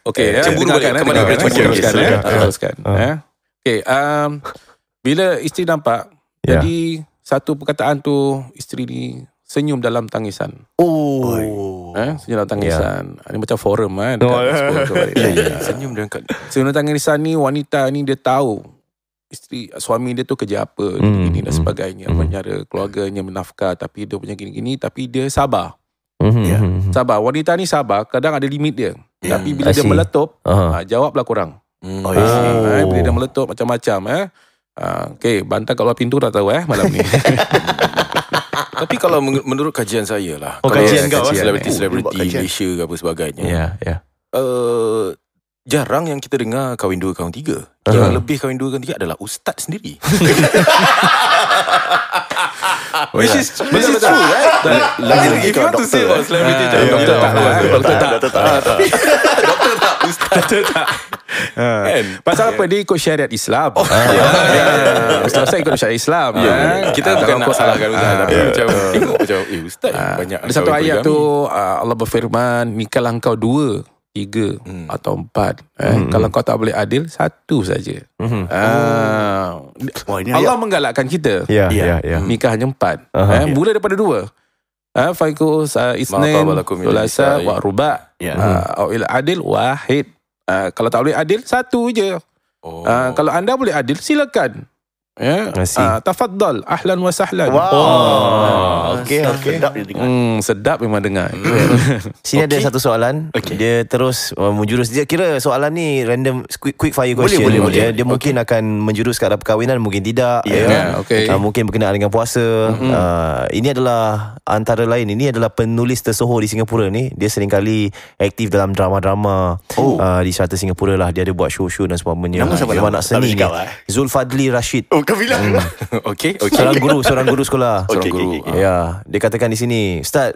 Okey, cemburu boleh. Kemana boleh teruskan. Okey, bila isteri nampak, jadi satu perkataan tu, isteri ni senyum dalam tangisan. Senyum dalam tangisan. Ini macam forum kan. Senyum dalam tangisan ni, wanita ni dia tahu suami dia tu kerja apa, gini dan sebagainya, menyara keluarganya, menafkah, tapi dia punya gini-gini, tapi dia sabar. Sabar. Wanita ni sabar, kadang ada limit dia. Tapi bila dia meletup, jawablah kurang. Bila dia meletup macam-macam. Okey, bantal kat luar pintu dah tahu malam ni. Tapi kalau menurut kajian saya lah, kajian kau selebriti Malaysia ke apa sebagainya, jarang yang kita dengar kahwin 2, kahwin 3. Yang lebih kahwin 2, kahwin 3 adalah ustaz sendiri. Which is true, right? If you want to say about celebrity, doktor tak. Tapi doktor tak, ustaz tak. Pasal apa? Dia ikut syariat Islam. Ustaz ikut syariat Islam. Kita bukan nak salahkan ustaz, tapi macam tengok macam ustaz banyak. Ada satu ayat tu Allah berfirman, nikahlah engkau 2, 3 atau 4. Kalau kau tak boleh adil, 1 saja. Allah menggalakkan kita. Nikah hanya 4. Mula daripada 2. Faiku isnain sulasa wa ruba' au ila adil wahid. Kalau tak boleh adil, 1 je. Kalau anda boleh adil, silakan. Tafaddal, ahlan wa sahlan. Okey. Sedap memang dengar. Sini ada satu soalan. Dia terus menjurus. Dia kira soalan ni random quick fire question. Boleh. Dia mungkin akan menjurus ke arah perkahwinan, mungkin tidak. Mungkin berkenaan dengan puasa. Ini adalah antara lain, ini adalah penulis tersohor di Singapura ni. Dia seringkali aktif dalam drama-drama di serata Singapura lah. Dia ada buat show-show dan sebagainya. Memang nak seni ni. Zulfadli Rashid. Kau bilang Okey. Seorang guru sekolah. Ya, dia katakan di sini, Ustaz,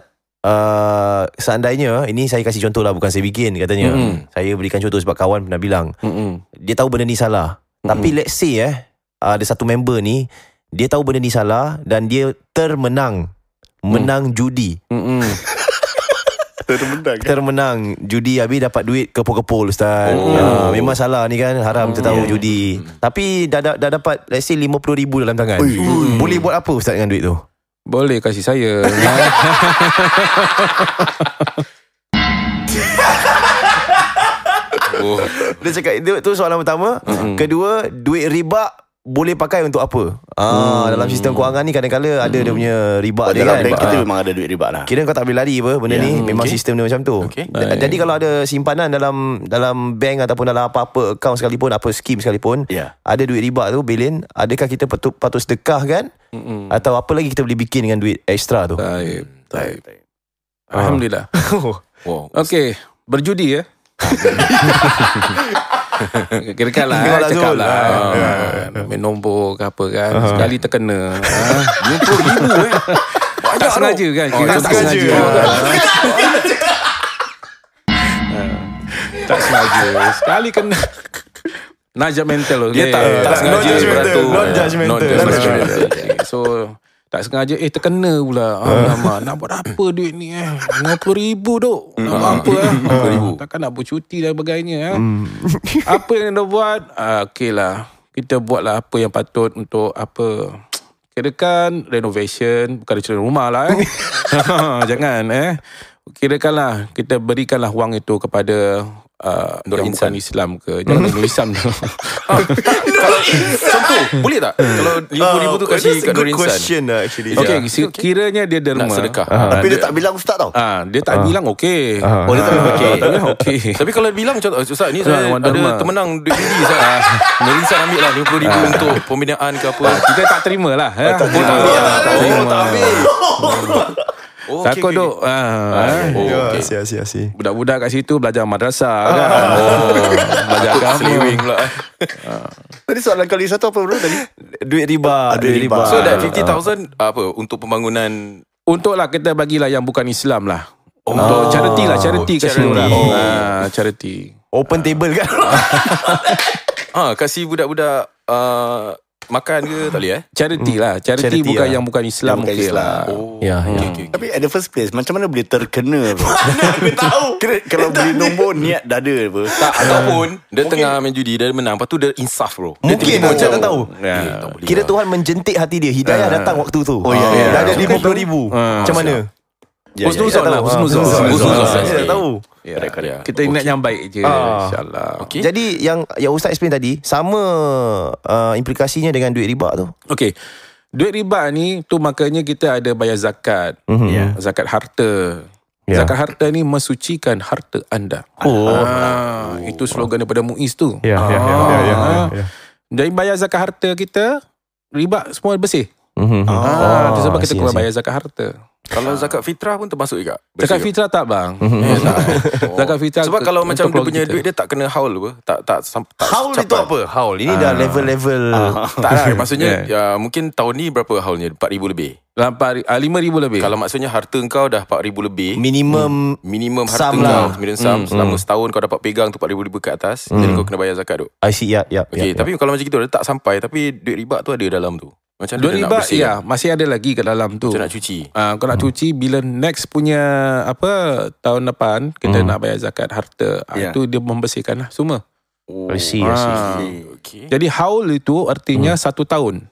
seandainya, ini saya kasih contoh lah, bukan saya bikin katanya. Saya berikan contoh sebab kawan pernah bilang. Dia tahu benda ni salah. Tapi let's say ada satu member ni, dia tahu benda ni salah dan dia menang judi. termenang judi habis dapat duit kepul-kepul Ustaz. Memang salah ni kan, haram kita tahu judi. Tapi dah dapat let's say 50,000 dalam tangan. Boleh buat apa Ustaz dengan duit tu? Boleh kasih saya. Dia cakap itu soalan pertama. Kedua, duit riba boleh pakai untuk apa? Dalam sistem kewangan ni kadang-kadang ada dia punya riba dia kan. Dalam bank kita memang ada duit riba lah. Kira kau tak boleh lari apa benda ni. Memang sistem dia macam tu. Jadi kalau ada simpanan dalam bank ataupun dalam apa-apa account sekalipun, apa skim sekalipun, ada duit riba tu, Bilin, adakah kita patut sedekah kan? Atau apa lagi kita boleh bikin dengan duit ekstra tu? Baik. Alhamdulillah. Okey, berjudi ya. Kira-kira lah cakap lah main nombor ke apa kan, sekali terkena 50,000 tak sengaja kan, kira tak sengaja tak sengaja sekali kena najak mental. Dia tak sengaja beratur. Not judgmental. So tak sengaja terkena pula. Alamak, nak buat apa duit ni 50,000 duk. Nak buat apa 50,000. Takkan nak bercuti dan sebagainya. Apa yang dah buat? Okey lah, kita buatlah apa yang patut untuk apa. Kirakan renovation, bukan renovation rumah lah jangan kirakanlah kita berikanlah wang itu kepada Nur Insan Islam ke. Jangan Nur Islam tu. Contoh boleh tak kalau 50,000 tu kasih kat Nur Insan? Question lah actually. Okay, kiranya dia derma, nak sedekah. Tapi dia tak bilang ustaz tau. Dia tak bilang okey. Dia tak bilang okey. Tapi kalau bilang contoh Ustaz ni saya ada temenang duit judi Ustaz. Nur Insan ambil lah 50,000 untuk pembinaan ke apa. Kita tak terima lah. Tak ambil. Takut duk Asyik. budak-budak kat situ belajar madrasah kan. Belajar agama. Selewing pula. Tadi soalan kali satu apa bro tadi? Duit riba. So that 50,000 apa untuk pembangunan, Untuklah kita bagilah yang bukan Islam lah. Untuk charity lah, charity kasih orang. Charity. Open table kan. kasih budak-budak makan ke tak boleh Charity lah. Charity bukan yang bukan Islam. Bukan Okey Islam. lah. Tapi at the first place macam mana boleh terkena bro? Aku tahu. Kalau beli nombor niat dah ada bro. tak, ataupun dia tengah main judi, dia menang, lepas tu dia insaf bro. Mungkin macam tak tahu. Tak Kira Tuhan menjentik hati dia. Hidayah datang waktu tu. ya. Dah ada 50,000. Macam mana? Husnuzon lah. Husnuzon. Saya tak tahu. Kita ingat yang baik je, InsyaAllah. Jadi yang Ustaz explain tadi, sama implikasinya dengan duit riba tu. Okey. Duit riba ni tu makanya kita ada bayar zakat. Zakat harta. Zakat harta ni mensucikan harta anda. Itu slogan daripada Muiz tu. Jadi bayar zakat harta kita, riba semua bersih. Itu sebab kita keluar bayar zakat harta. Kalau zakat fitrah pun termasuk juga. Zakat fitrah tak bang? Zakat fitrah sebab kalau macam dia punya duit dia tak kena haul apa? Tak Haul itu apa? Haul ini dah level-level. Tak lah, maksudnya mungkin tahun ni berapa haulnya? 4,000 lebih. 5,000 lebih. Kalau maksudnya harta kau dah 4,000 lebih, minimum harta sum kau lah. minimum sum selama setahun kau dapat pegang tu 4,000 lebih ke atas, jadi kau kena bayar zakat tu. I see, Okay, tapi kalau macam gitu dia tak sampai, tapi duit riba tu ada dalam tu. Macam duit riba masih ada lagi kat dalam tu. Macam nak cuci. Kau nak cuci bila next punya tahun depan kita nak bayar zakat harta. Itu dia membersihkan lah semua. I see. Okay. Jadi haul itu artinya 1 tahun.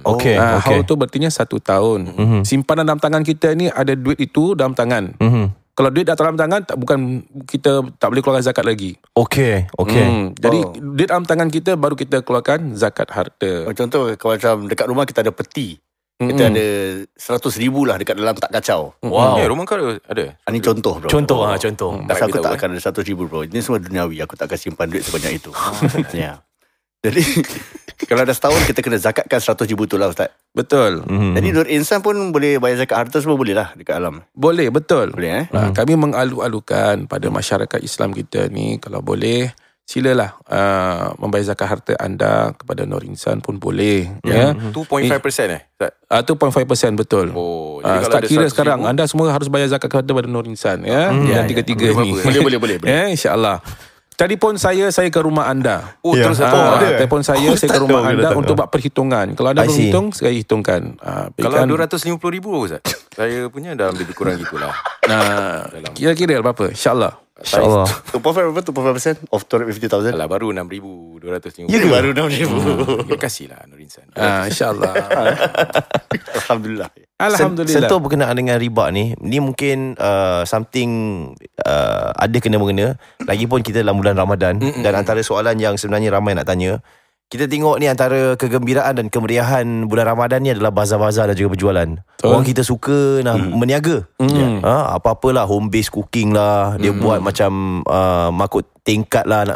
Okay. Haul tu berartinya 1 tahun. Simpanan dalam tangan kita ni ada duit itu dalam tangan. Kalau duit dah dalam tangan, bukan kita tak boleh keluarkan zakat lagi. Okay. Jadi duit dalam tangan kita baru kita keluarkan zakat harta. Contoh kalau macam dekat rumah kita ada peti. Kita ada 100,000 lah dekat dalam tak kacau. Wow. Rumah kau ada? Ini contoh bro. Contoh. Pasal aku tak akan ada 100,000 bro. Ini semua duniawi. Aku tak akan simpan duit sebanyak itu. Jadi kalau dah setahun kita kena zakatkan 100,000 tu lah Ustaz. Betul. Jadi Nur Insan pun boleh bayar zakat harta semua boleh lah dekat alam. Boleh, betul. Boleh Kami mengalu-alukan pada masyarakat Islam kita ni, kalau boleh silalah membayar zakat harta anda kepada Nur Insan pun boleh. 2.5% Ustaz? 2.5% betul. Start kira sekarang anda semua harus bayar zakat kepada Nur Insan yang tiga-tiga ni. Boleh. InsyaAllah. Telefon saya ke rumah anda. Terus telefon saya ke rumah anda untuk buat perhitungan. Kalau anda berhitung, saya hitungkan. Kalau 250,000 Ustaz, saya punya dah lebih kurang gitulah. Kira-kira berapa? InsyaAllah. 2.5% of 250,000. Alah, baru 6,250. Ya, baru 6,000. Terima kasih lah Nur Insan. InsyaAllah. Alhamdulillah. Sentuh berkenaan dengan riba ni mungkin something ada kena-mengena. Lagipun kita dalam bulan Ramadan. Dan antara soalan yang sebenarnya ramai nak tanya, kita tengok ni antara kegembiraan dan kemeriahan bulan Ramadan ni adalah bazar-bazar dan juga berjualan. Orang kita suka meniaga. Apa-apalah, home based cooking lah, dia buat macam makut tingkat lah,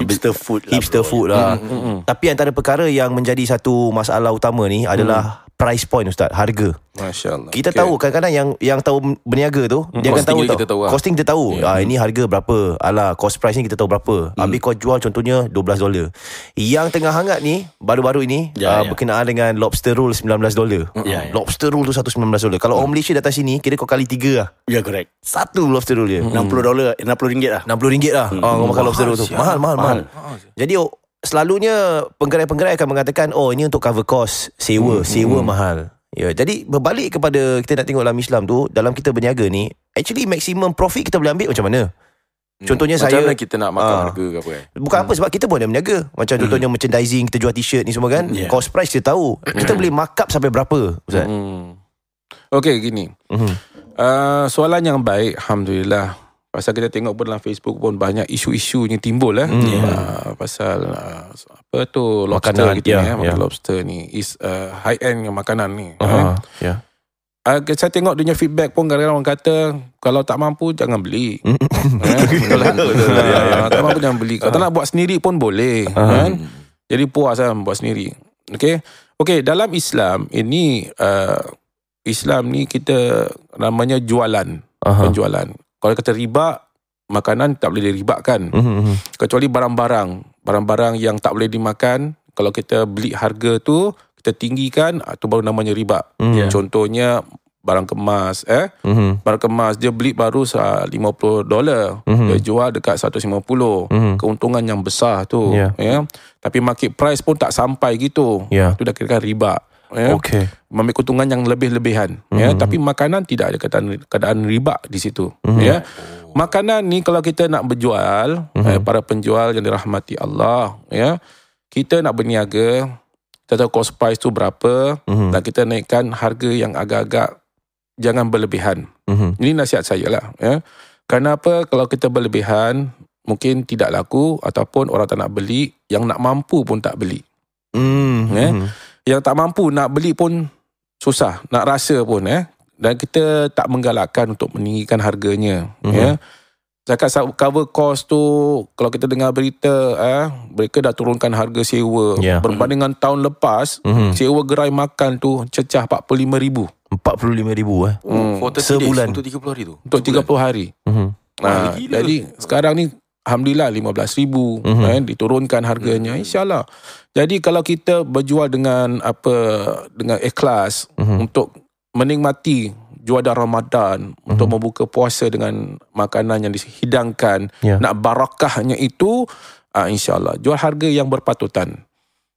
hipster food lah. Tapi antara perkara yang menjadi satu masalah utama ni adalah price point, Ustaz, harga. Masya-Allah. Kita tahu kadang-kadang yang tahu berniaga tu, dia akan tahu costing kita tahu. Ini harga berapa. Cost price ni kita tahu berapa. Habis kau jual contohnya $12. Yang tengah hangat ni baru-baru ini berkenaan dengan lobster roll $19. Lobster roll tu $119. Kalau orang Malaysia datang sini, kira kau kali 3 lah. Ya, correct. Satu lobster roll dia $60 lah. RM60 lah. Kau makan lobster roll tu. Mahal. Jadi selalunya penggerai-penggerai akan mengatakan, ini untuk cover cost sewa mahal. Ya, jadi berbalik kepada kita nak tengok dalam Islam tu, dalam kita berniaga ni, actually maximum profit kita boleh ambil macam mana? Contohnya macam mana kita nak makan harga ke apa kan? Bukan apa, sebab kita pun ada berniaga. Macam contohnya merchandising, kita jual t-shirt ni semua kan, cost price kita tahu. Kita boleh markup sampai berapa, Ustaz? Okey, gini. Soalan yang baik, Alhamdulillah. Pasal kita tengok pun dalam Facebook pun banyak isu-isu yang timbul pasal apa tu, lobster makanan, kita makan lobster ni is high end yang makanan ni. Saya tengok dunia feedback pun kadang-kadang orang kata kalau tak mampu jangan beli. Tak mampu jangan beli. Kalau tak nak buat sendiri pun boleh kan. Jadi puas lah buat sendiri. Okey, dalam Islam ini Islam ni kita namanya jualan, penjualan. Kalau kata riba, makanan tak boleh diribakan. Kecuali barang-barang yang tak boleh dimakan, kalau kita beli harga tu, kita tinggikan, tu baru namanya riba. Contohnya barang kemas, barang kemas dia beli baru $50, dia jual dekat $150. Keuntungan yang besar tu. Tapi market price pun tak sampai gitu. Tu dah kira riba. Mengambil keuntungan yang lebih-lebihan. Tapi makanan tidak ada keadaan riba di situ. Makanan ni kalau kita nak berjual, para penjual yang dirahmati Allah, kita nak berniaga, kita tahu cost price tu berapa, dan kita naikkan harga yang agak-agak jangan berlebihan. Ini nasihat saya lah. Kenapa kalau kita berlebihan mungkin tidak laku, ataupun orang tak nak beli, yang nak mampu pun tak beli. Yang tak mampu nak beli pun susah, nak rasa pun dan kita tak menggalakkan untuk meninggikan harganya. Cakap cover cost tu, kalau kita dengar berita mereka dah turunkan harga sewa berbandingan tahun lepas. Sewa gerai makan tu cecah $45,000. Sebulan untuk 30 hari tu. Untuk 30 hari. Jadi sekarang ni Alhamdulillah $15,000 diturunkan harganya, insyaAllah. Jadi kalau kita berjual dengan dengan ikhlas untuk menikmati juadah Ramadan, untuk membuka puasa dengan makanan yang dihidangkan, nak barakahnya itu, insyaAllah jual harga yang berpatutan.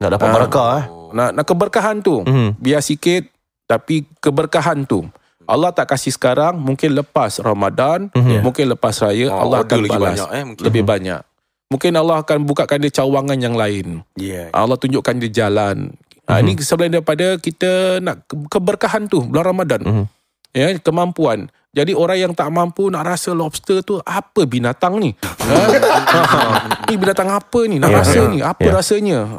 Nak dapat barakah nak keberkahan tu, biar sikit tapi keberkahan tu Allah tak kasih sekarang, mungkin lepas Ramadan, mungkin lepas raya, Allah akan balas lebih banyak. Mungkin Allah akan bukakan dia cawangan yang lain. Allah tunjukkan dia jalan. Ini selain daripada kita nak keberkahan tu bulan Ramadan. Kemampuan. Jadi orang yang tak mampu nak rasa lobster tu, apa binatang ni? Ni binatang apa ni? Nak rasa ni? Apa rasanya?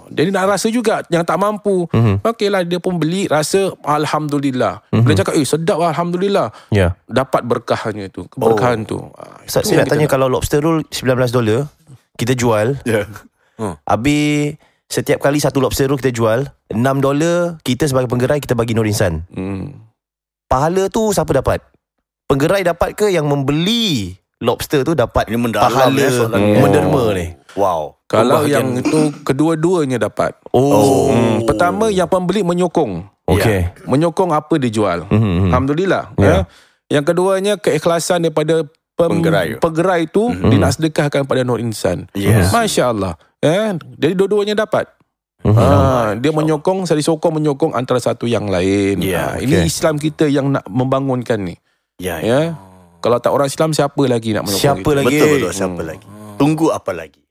Jadi nak rasa juga yang tak mampu. Okeylah, dia pun beli, rasa Alhamdulillah. Dia cakap, sedap lah, Alhamdulillah. Dapat berkahnya tu, keberkahan tu. Saya nak tanya, kalau lobster roll $19 kita jual, habis setiap kali satu lobster roll kita jual $6, kita sebagai penggerai kita bagi Nur Insan. Pahala tu siapa dapat? Penggerai dapat ke yang membeli lobster tu dapat pahala menderma ni? Wow. Kalau yang itu kedua-duanya dapat. Pertama, yang pembeli menyokong. Menyokong apa dijual. Alhamdulillah. Yang keduanya, keikhlasan daripada penggerai tu dia nak sedekahkan pada Nur Insan. Masya Allah. Jadi dua-duanya dapat. Dia menyokong, saya disokong menyokong antara satu yang lain. Ini Islam kita yang nak membangunkan ni. Kalau tak orang Islam, siapa lagi nak menyokong kita? Betul-betul, siapa lagi? Tunggu apa lagi?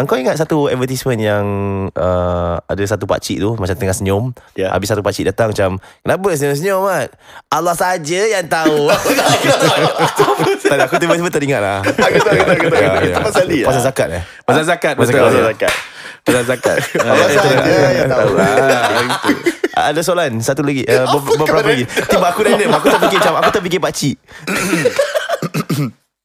Kau ingat satu advertisement yang ada satu pakcik tu macam tengah senyum, habis satu pakcik datang macam, kenapa senyum-senyum Mat? Allah saja yang tahu. Tak, aku tiba-tiba teringat lah. Aku tahu. Pasal zakat Pasal zakat. Pasal zakat. Allah saja yang tahu. Ada soalan satu lagi, beberapa lagi. Tiba aku random, aku terfikir pakcik.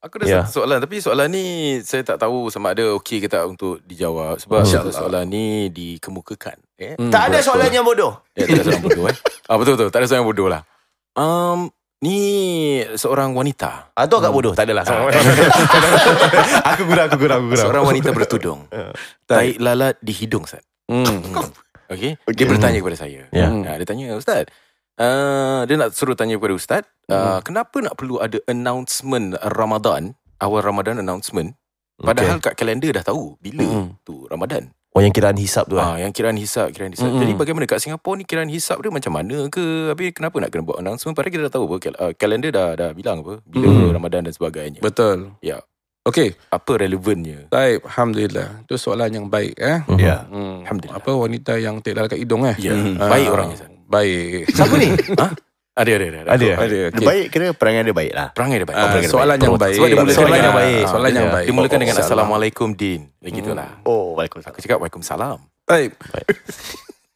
Aku ada satu soalan, tapi soalan ni saya tak tahu sama ada okey ke tak untuk dijawab. Sebab soalan ni dikemukakan. Tak ada soalan yang bodoh. Tak ada soalan bodoh. Betul-betul, tak ada soalan yang bodoh lah. Ni seorang wanita. Atau agak bodoh, tak adalah. Aku gurau. Seorang wanita bertudung. Tahi lalat di hidung, Ustaz. Okey. Dia bertanya kepada saya. Dia tanya, Ustaz, dia nak suruh tanya kepada Ustaz, kenapa nak perlu ada announcement Ramadan, awal Ramadan announcement, padahal kat kalender dah tahu bila tu Ramadan. Yang kiraan hisap tu yang kiraan hisap. Jadi bagaimana kat Singapura ni kiraan hisap dia macam mana ke? Habis kenapa nak kena buat announcement padahal kita dah tahu apa, kalender dah bilang apa bila Ramadan dan sebagainya. Betul. Ya. Okey, apa relevannya? Baik, alhamdulillah. Itu soalan yang baik Alhamdulillah. Apa wanita yang tak kat hidung baik orangnya. Baik. Siapa ni? Ada. Okay. Baik kira perangai dia baik lah. Perangai dia baik. Soalan yang baik. Soalan yang baik. Soalan yang baik. Dimulakan dengan Assalamualaikum Din. Begitulah. Waalaikumsalam. Aku cakap Waalaikumsalam. Baik.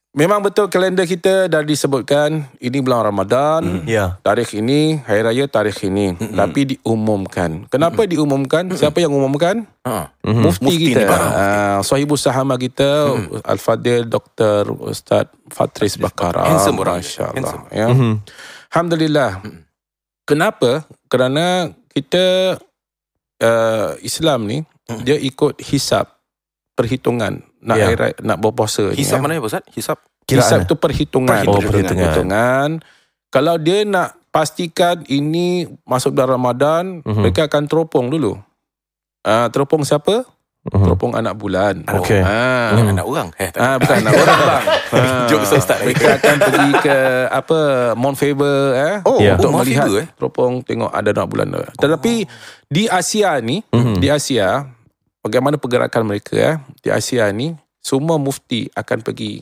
Memang betul kalender kita dah disebutkan ini bulan Ramadan. Tarikh ini, hari raya tarikh ini. Tapi diumumkan. Kenapa diumumkan? Siapa yang umumkan? Mufti kita. Sahibus Sahama kita, Al-Fadil Dr. Ustaz Fatris Bakara. Handsome orang. Masya-Allah. Alhamdulillah. Kenapa? Kerana kita Islam ni dia ikut hisab, perhitungan nak berpuasa. Hisab mana ya Ustaz? Hisab tu perhitungan. Perhitungan. Kalau dia nak pastikan ini masuk bulan Ramadan, mereka akan teropong dulu. Teropong siapa? Teropong anak bulan. Anak orang. Bukan anak orang bang. Jokes Ustaz. Mereka akan pergi ke Mount Faber untuk melihat teropong, tengok ada anak bulan. Tetapi di Asia ni, bagaimana pergerakan mereka di Asia ni, semua mufti akan pergi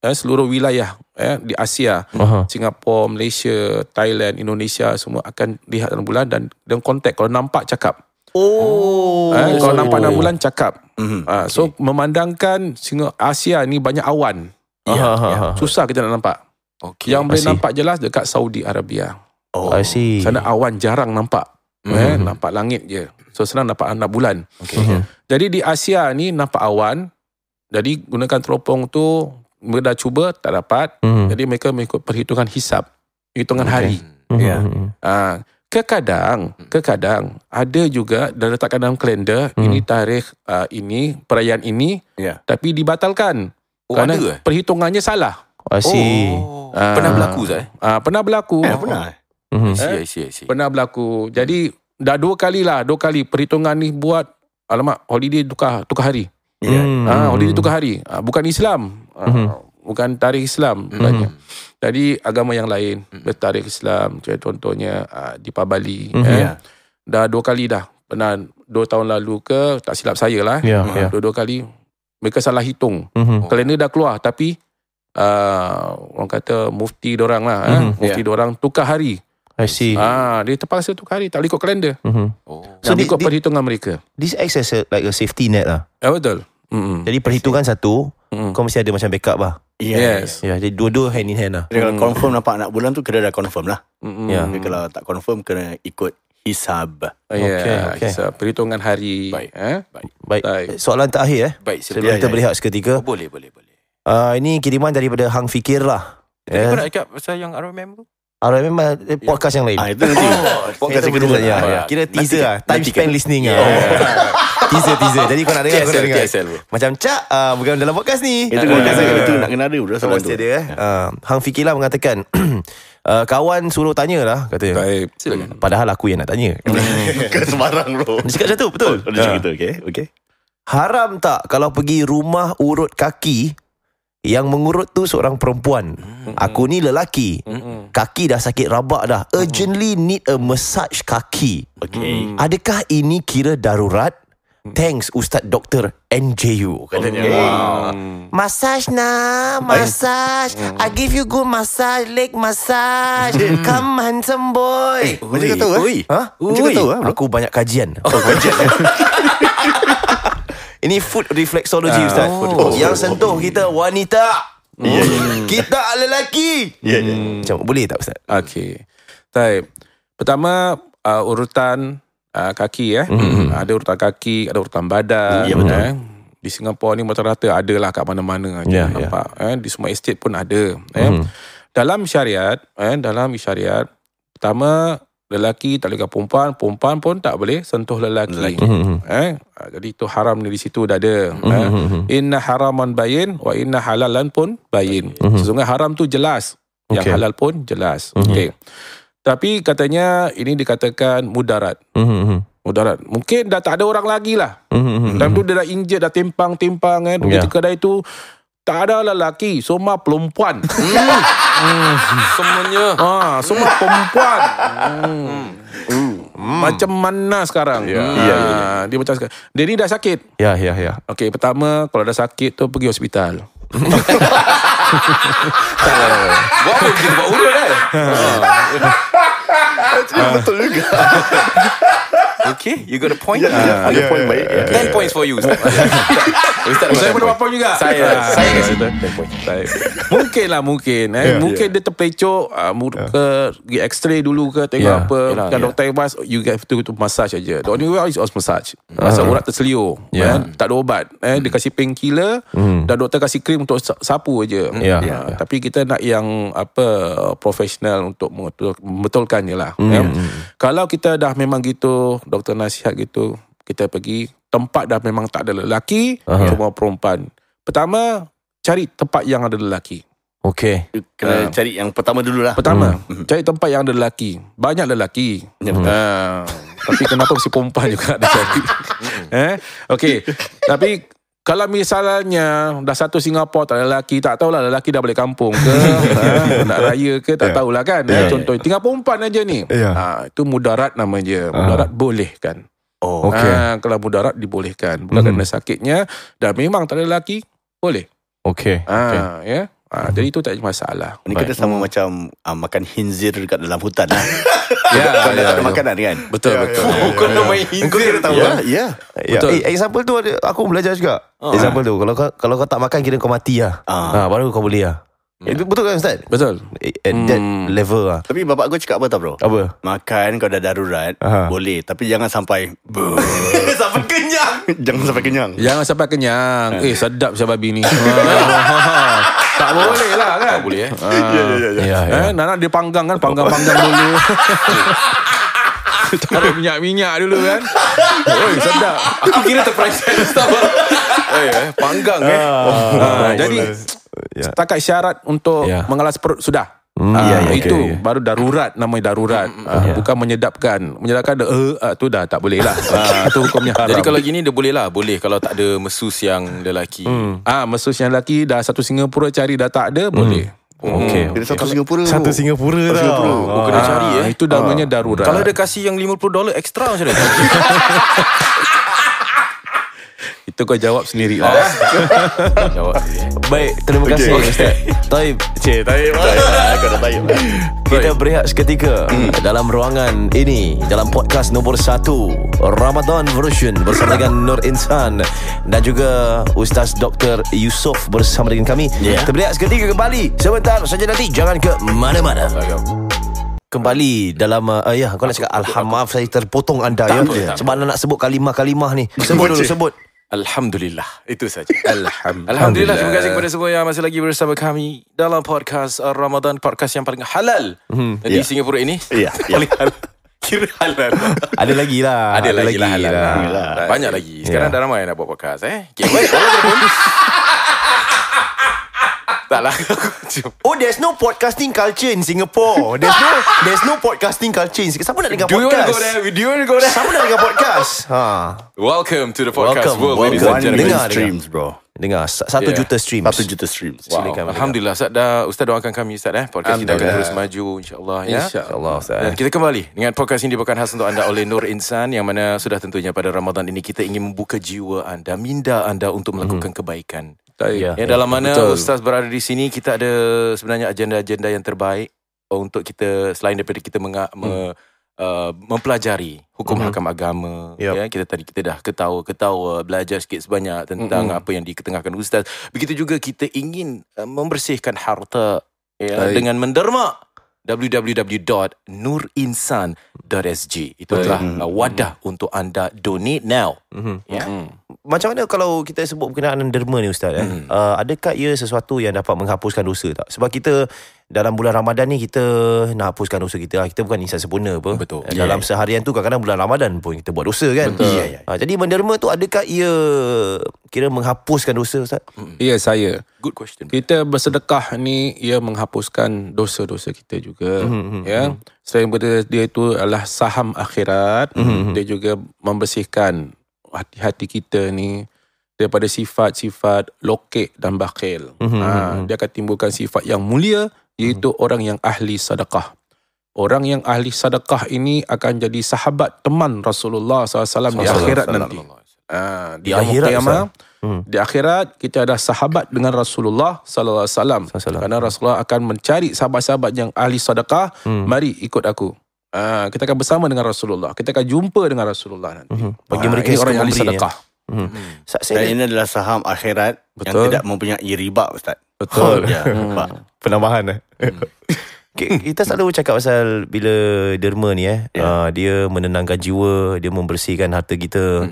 seluruh wilayah di Asia, Singapura, Malaysia, Thailand, Indonesia, semua akan lihat bulan dan kontak. Kalau nampak cakap. Kalau nampak 6 bulan cakap. So memandangkan Asia ni banyak awan. Susah kita nak nampak. Yang boleh nampak jelas dekat Saudi Arabia. I see. Sana awan jarang nampak. Nampak langit je. So senang nampak 6 bulan. Jadi di Asia ni nampak awan. Jadi gunakan teropong tu, mereka dah cuba tak dapat. Jadi mereka mengikut perhitungan hisab, hitungan hari. Kadang ada juga dah letakkan dalam kalender ini tarikh ini, perayaan ini, tapi dibatalkan kerana perhitungannya salah. I see. Pernah berlaku Zai? Pernah berlaku. I see. Pernah berlaku. Jadi dah dua kali perhitungan ni buat, alamak, holiday tukar hari. Holiday tukar hari. Bukan Islam. Bukan tarikh Islam sebenarnya. Jadi agama yang lain bertarikh Islam, contohnya di Pabali. Dah 2 kali dah. Pernah 2 tahun lalu ke, tak silap saya lah. 2 kali mereka salah hitung. Kalender dah keluar tapi orang kata mufti dorang lah. Mufti dorang tukar hari. I see. Dia terpaksa tukar hari, tak boleh ikut kalender. So ikut perhitungan mereka. This acts as like a safety net lah. Betul. Jadi perhitungan satu, kau mesti ada macam backup lah. Yes. Jadi dua-dua hand in hand lah. Jadi kalau confirm nampak anak bulan tu, kena dah confirm lah. Jadi kalau tak confirm, kena ikut hisab. Hisab, perhitungan hari. Baik. Soalan terakhir Baik, sebelum kita berehat seketika. Boleh. Ini kiriman daripada Hang Fikir lah. Kau nak cakap pasal yang RMM tu? memang podcast yang lain. Itu nanti. Podcast yang kedua. Kira teaser lah. Time spent listening lah. Teaser. Jadi kau nak dengar, kau nak dengar. Macam Cak, bukan dalam podcast ni. Itu itu nak kena ada bro. Mesti ada Hang Fikirlah mengatakan kawan suruh tanya lah, katanya. Baik. Silakan. Padahal aku yang nak tanya. Bukan sembarang bro. Dia cakap macam tu, betul? Dia cakap gitu, okay. Haram tak kalau pergi rumah urut kaki yang mengurut tu seorang perempuan? Aku ni lelaki. Kaki dah sakit rabak dah. Urgently need a massage kaki. Okay. Adakah ini kira darurat? Thanks Ustaz Dr. NJU, katanya. Massage na, massage. I give you good massage, leg massage. Come handsome boy. Macam kau tahu Macam kau tahu Aku banyak kajian. Ini food reflexology, Ustaz. Yang sentuh kita wanita. Kita lelaki. Macam boleh tak, Ustaz? Okey. Baik. Pertama, urutan kaki ada urutan kaki, ada urutan badan. Ya, betul. Di Singapura ni rata-rata adalah kat mana-mana aja, nampak. Di semua estate pun ada. Dalam syariat, pertama, lelaki tak boleh perempuan, perempuan pun tak boleh sentuh lelaki. Jadi itu haram di situ dah ada. Inna haraman bayin wa inna halalan pun bayin. Sesungguhnya haram tu jelas, yang halal pun jelas. Okey. Tapi katanya ini dikatakan mudarat. Mudarat. Mungkin dah tak ada orang lagi lah. Dan tu dia dah injet, dah timpang-timpang di kedai tu tak ada lelaki, semua perempuan. Semuanya semua perempuan. Macam mana sekarang? Dia macam sekarang. Dia ni dah sakit. Ya. Okey, pertama kalau dah sakit tu pergi hospital. buat apa kita buat urut kan? Betul juga. Okay, you got a point. Ada point baik. 10 points for you, Ustaz. Saya pun dapat point juga. Saya kasi 10 points. Mungkin mungkin dia terpelecok, pergi x-ray dulu ke, tengok apa. Kan doktor mas, you have to massage aja. The only way is massage. Masa urat terseliur, tak ada ubat. Dia kasih painkiller dan doktor kasih krim untuk sapu aja. Tapi kita nak yang profesional untuk membetulkannya lah. Kalau kita dah memang gitu, doktor nasihat gitu, kita pergi tempat dah memang tak ada lelaki, cuma perempuan. Pertama, cari tempat yang ada lelaki. Okey. Kena cari yang pertama dululah. Cari tempat yang ada lelaki. Banyak lelaki. Tapi kenapa si perempuan juga ada cari? Okey. Tapi kalau misalnya dah satu Singapura tak ada lelaki, tak tahulah lelaki dah balik kampung ke, nak raya ke, tak tahulah kan. Contoh, tinggal perempuan aja ni. Itu mudarat nama je. Mudarat boleh kan. Kalau mudarat dibolehkan. Bukan kerana sakitnya, dah memang tak ada lelaki, boleh. Okey. Jadi itu tak ada masalah. Ini kita sama macam makan khinzir dekat dalam hutan lah. Ada makanan kan. Betul. Kau nak main Kau tahu lah. Betul. Example tu aku belajar juga. Example tu, kalau kau tak makan kira kau mati lah. Baru kau boleh lah. Itu betul kan, Ustaz? Betul. At that level lah. Tapi bapak aku cakap apa tau bro? Apa? Makan kalau dah darurat boleh, tapi jangan sampai sampai kenyang. Jangan sampai kenyang. Jangan sampai kenyang. Sedap siapa babi ni. Tak boleh lah kan. Tak boleh Nak dia panggang kan, panggang-panggang dulu. Taruh minyak-minyak dulu kan. Sedap. Aku kira terperasan panggang Jadi setakat syarat untuk mengalas perut sudah. Itu baru darurat, namanya darurat. Bukan menyedapkan. Menyedapkan tu dah tak boleh lah. Itu hukumnya haram. Jadi kalau gini dia boleh lah. Boleh kalau tak ada mesus yang lelaki. Mesus yang lelaki dah satu Singapura cari dah tak ada, boleh. Okey. Satu Singapura. Satu Singapura tau. Kena cari Itu namanya darurat. Kalau dia kasih yang $50 ekstra macam mana? Itu kau jawab sendiri lah. Jawab. Baik, terima kasih Ustaz Taib. Kau dah taib. Kita berehat seketika dalam ruangan ini, dalam podcast nombor 1 Ramadan version bersama dengan Nur Insan dan juga Ustaz Dr. Yusof bersama dengan kami. Kita berehat seketika, kembali sebentar saja nanti. Jangan ke mana-mana. Kembali dalam kau nak cakap maaf saya terpotong anda sebab anda nak sebut kalimah-kalimah ni. Sebut dulu, sebut. Alhamdulillah. Itu saja. Alhamdulillah. Terima kasih kepada semua yang masih lagi bersama kami dalam podcast Ramadan, podcast yang paling halal di Singapura ini. Paling halal. Kira halal. Ada lagi lah. Ada lagi lah halal. Banyak lagi. Sekarang dah ramai nak buat podcast. Okay, baik. Taklah. Oh, there's no podcasting culture in Singapore. There's no podcasting culture in Singapore. Siapa nak dengar podcast? Do you want to go there? Siapa nak dengar podcast? Welcome to the podcast world, ladies and gentlemen. Dengar streams, bro. Dengar 1 juta streams. 1 juta streams. Wow. Alhamdulillah. Ustaz doakan kami, Ustaz. Podcast kita akan terus maju, insyaAllah. InsyaAllah, Ustaz. Dan kita kembali dengan podcast ini dibawakan khas untuk anda oleh Nur Insan, yang mana sudah tentunya pada Ramadan ini kita ingin membuka jiwa anda, minda anda untuk melakukan kebaikan. Dalam mana Ustaz berada di sini, kita ada sebenarnya agenda-agenda yang terbaik untuk kita, selain daripada kita mempelajari hukum-hakam agama. Kita dah ketawa belajar sikit sebanyak tentang apa yang diketengahkan Ustaz. Begitu juga kita ingin membersihkan harta dengan menderma www.nurinsan.sg. Itu adalah wadah untuk anda donate now. Macam mana kalau kita sebut berkenaan derma ni, Ustaz? Adakah ia sesuatu yang dapat menghapuskan dosa tak? Sebab kita dalam bulan Ramadan ni kita nak hapuskan dosa kita. Kita bukan insan sempurna apa. Betul. Dalam seharian tu kadang-kadang bulan Ramadan pun kita buat dosa kan. Jadi menderma tu adakah ia kira menghapuskan dosa, Ustaz? Ya, saya. Good question. Kita bersedekah ni ia menghapuskan dosa-dosa kita juga. Selain daripada dia itu adalah saham akhirat, dia juga membersihkan hati-hati kita ni daripada sifat-sifat lokek dan bakhil. Dia akan timbulkan sifat yang mulia, iaitu orang yang ahli sedekah. Orang yang ahli sedekah ini akan jadi sahabat teman Rasulullah SAW di akhirat nanti. Di akhirat, di akhirat kita ada sahabat dengan Rasulullah SAW. Kerana Rasulullah akan mencari sahabat-sahabat yang ahli sedekah. Mari ikut aku. Kita akan bersama dengan Rasulullah. Kita akan jumpa dengan Rasulullah nanti. Bagi mereka orang yang ahli sedekah. Dan ini adalah saham akhirat yang tidak mempunyai riba, Ustaz. Betul. Penambahan. Kita selalu cakap pasal bila derma ni dia menenangkan jiwa, dia membersihkan harta kita.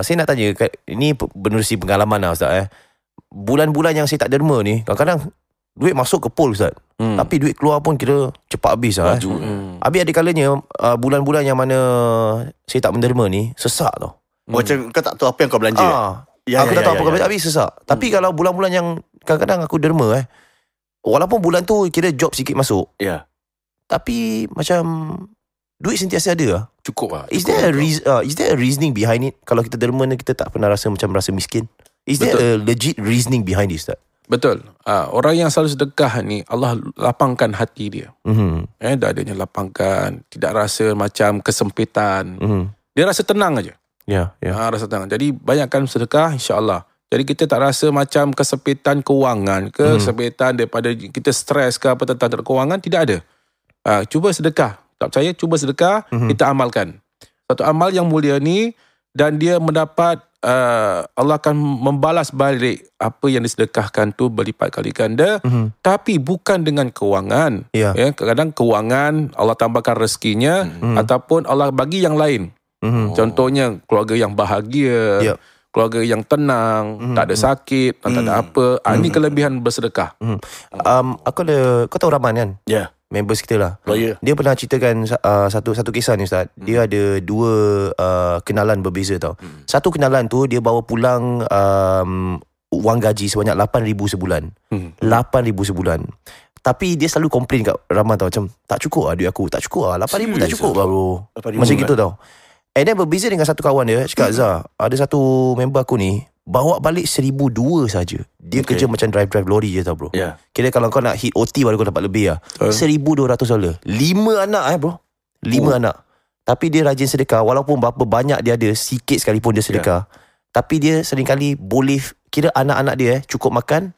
Saya nak tanya, ini menerusi pengalaman lah, Ustaz. Bulan-bulan yang saya tak derma ni, kadang-kadang duit masuk ke pool, Ustaz. Tapi duit keluar pun kira cepat habis lah. Habis ada kalanya bulan-bulan yang mana saya tak menderma ni sesak tau. Macam kau tak tahu apa yang kau belanja. Aku tak tahu apa kau belanja, habis sesak. Tapi kalau bulan-bulan yang kadang-kadang aku derma walaupun bulan tu kira job sikit masuk, tapi macam duit sentiasa ada lah. Cukup lah. Is there a reasoning behind it? Kalau kita derma ni kita tak pernah rasa miskin. Is there a legit reasoning behind this, Ustaz? Betul. Orang yang selalu sedekah ni, Allah lapangkan hati dia. Dadanya lapangkan, tidak rasa macam kesempitan. Dia rasa tenang aja. Rasa tenang. Jadi banyakkan sedekah, insya-Allah. Jadi kita tak rasa macam kesempitan kewangan ke, kesempitan daripada kita stres ke apa tentang kewangan, tidak ada. Cuba sedekah. Tak percaya, cuba sedekah, kita amalkan. Satu amal yang mulia ni, dan dia mendapat Allah akan membalas balik apa yang disedekahkan tu berlipat kali ganda. Tapi bukan dengan kewangan. Kadang-kadang kewangan Allah tambahkan rezekinya, ataupun Allah bagi yang lain. Contohnya keluarga yang bahagia, keluarga yang tenang, tak ada sakit, tak ada apa. Ini kelebihan bersedekah. Kau tahu Rahman kan? Members kita lah. Dia pernah ceritakan satu kisah ni, Ustaz. Dia ada 2 kenalan berbeza tau. Satu kenalan tu dia bawa pulang wang gaji sebanyak 8,000 sebulan. 8,000 sebulan. Tapi dia selalu komplain kat Rahman tau, macam tak cukup lah duit aku, tak cukup lah, 8,000 tak cukup lah bro. Macam gitu tau. And then berbeza dengan satu kawan dia, cakap, Zah, ada satu member aku ni bawa balik 1,200 saja. Dia kerja macam drive lori je tau bro. Kira kalau kau nak hit OT baru kau dapat lebih lah. $1,200. 5 anak bro. 5 anak. Tapi dia rajin sedekah. Walaupun berapa banyak dia ada, sikit sekalipun dia sedekah. Tapi dia seringkali boleh, kira anak-anak dia cukup makan,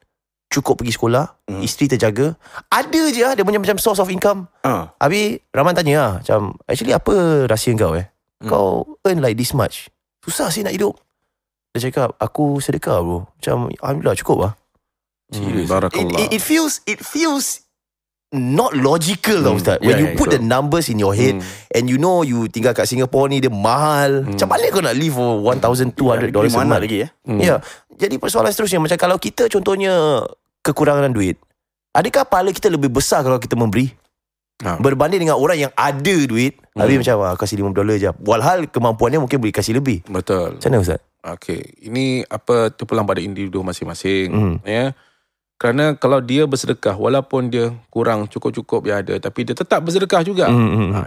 cukup pergi sekolah, isteri terjaga. Ada je dia punya macam source of income. Habis Rahman tanya lah, macam actually apa rahsia kau Kau earn like this much, susah sih nak hidup. Dia cakap, aku sedekah bro. Macam alhamdulillah cukup lah. Barakallah. It feels not logical tau Ustaz. When you put the numbers in your head and you know you tinggal kat Singapore ni dia mahal. Macam mana kau nak live for $1,200 a month lagi Jadi persoalan seterusnya, macam kalau kita contohnya kekurangan duit, adakah pahala kita lebih besar kalau kita memberi? Berbanding dengan orang yang ada duit, habis macam kasih $50 je. Walhal kemampuannya mungkin boleh kasih lebih. Betul. Macam mana Ustaz? Okey, ini apa terpulang pada individu masing-masing, ya. Kerana kalau dia bersedekah walaupun dia kurang cukup-cukup dia ada, tapi dia tetap bersedekah juga.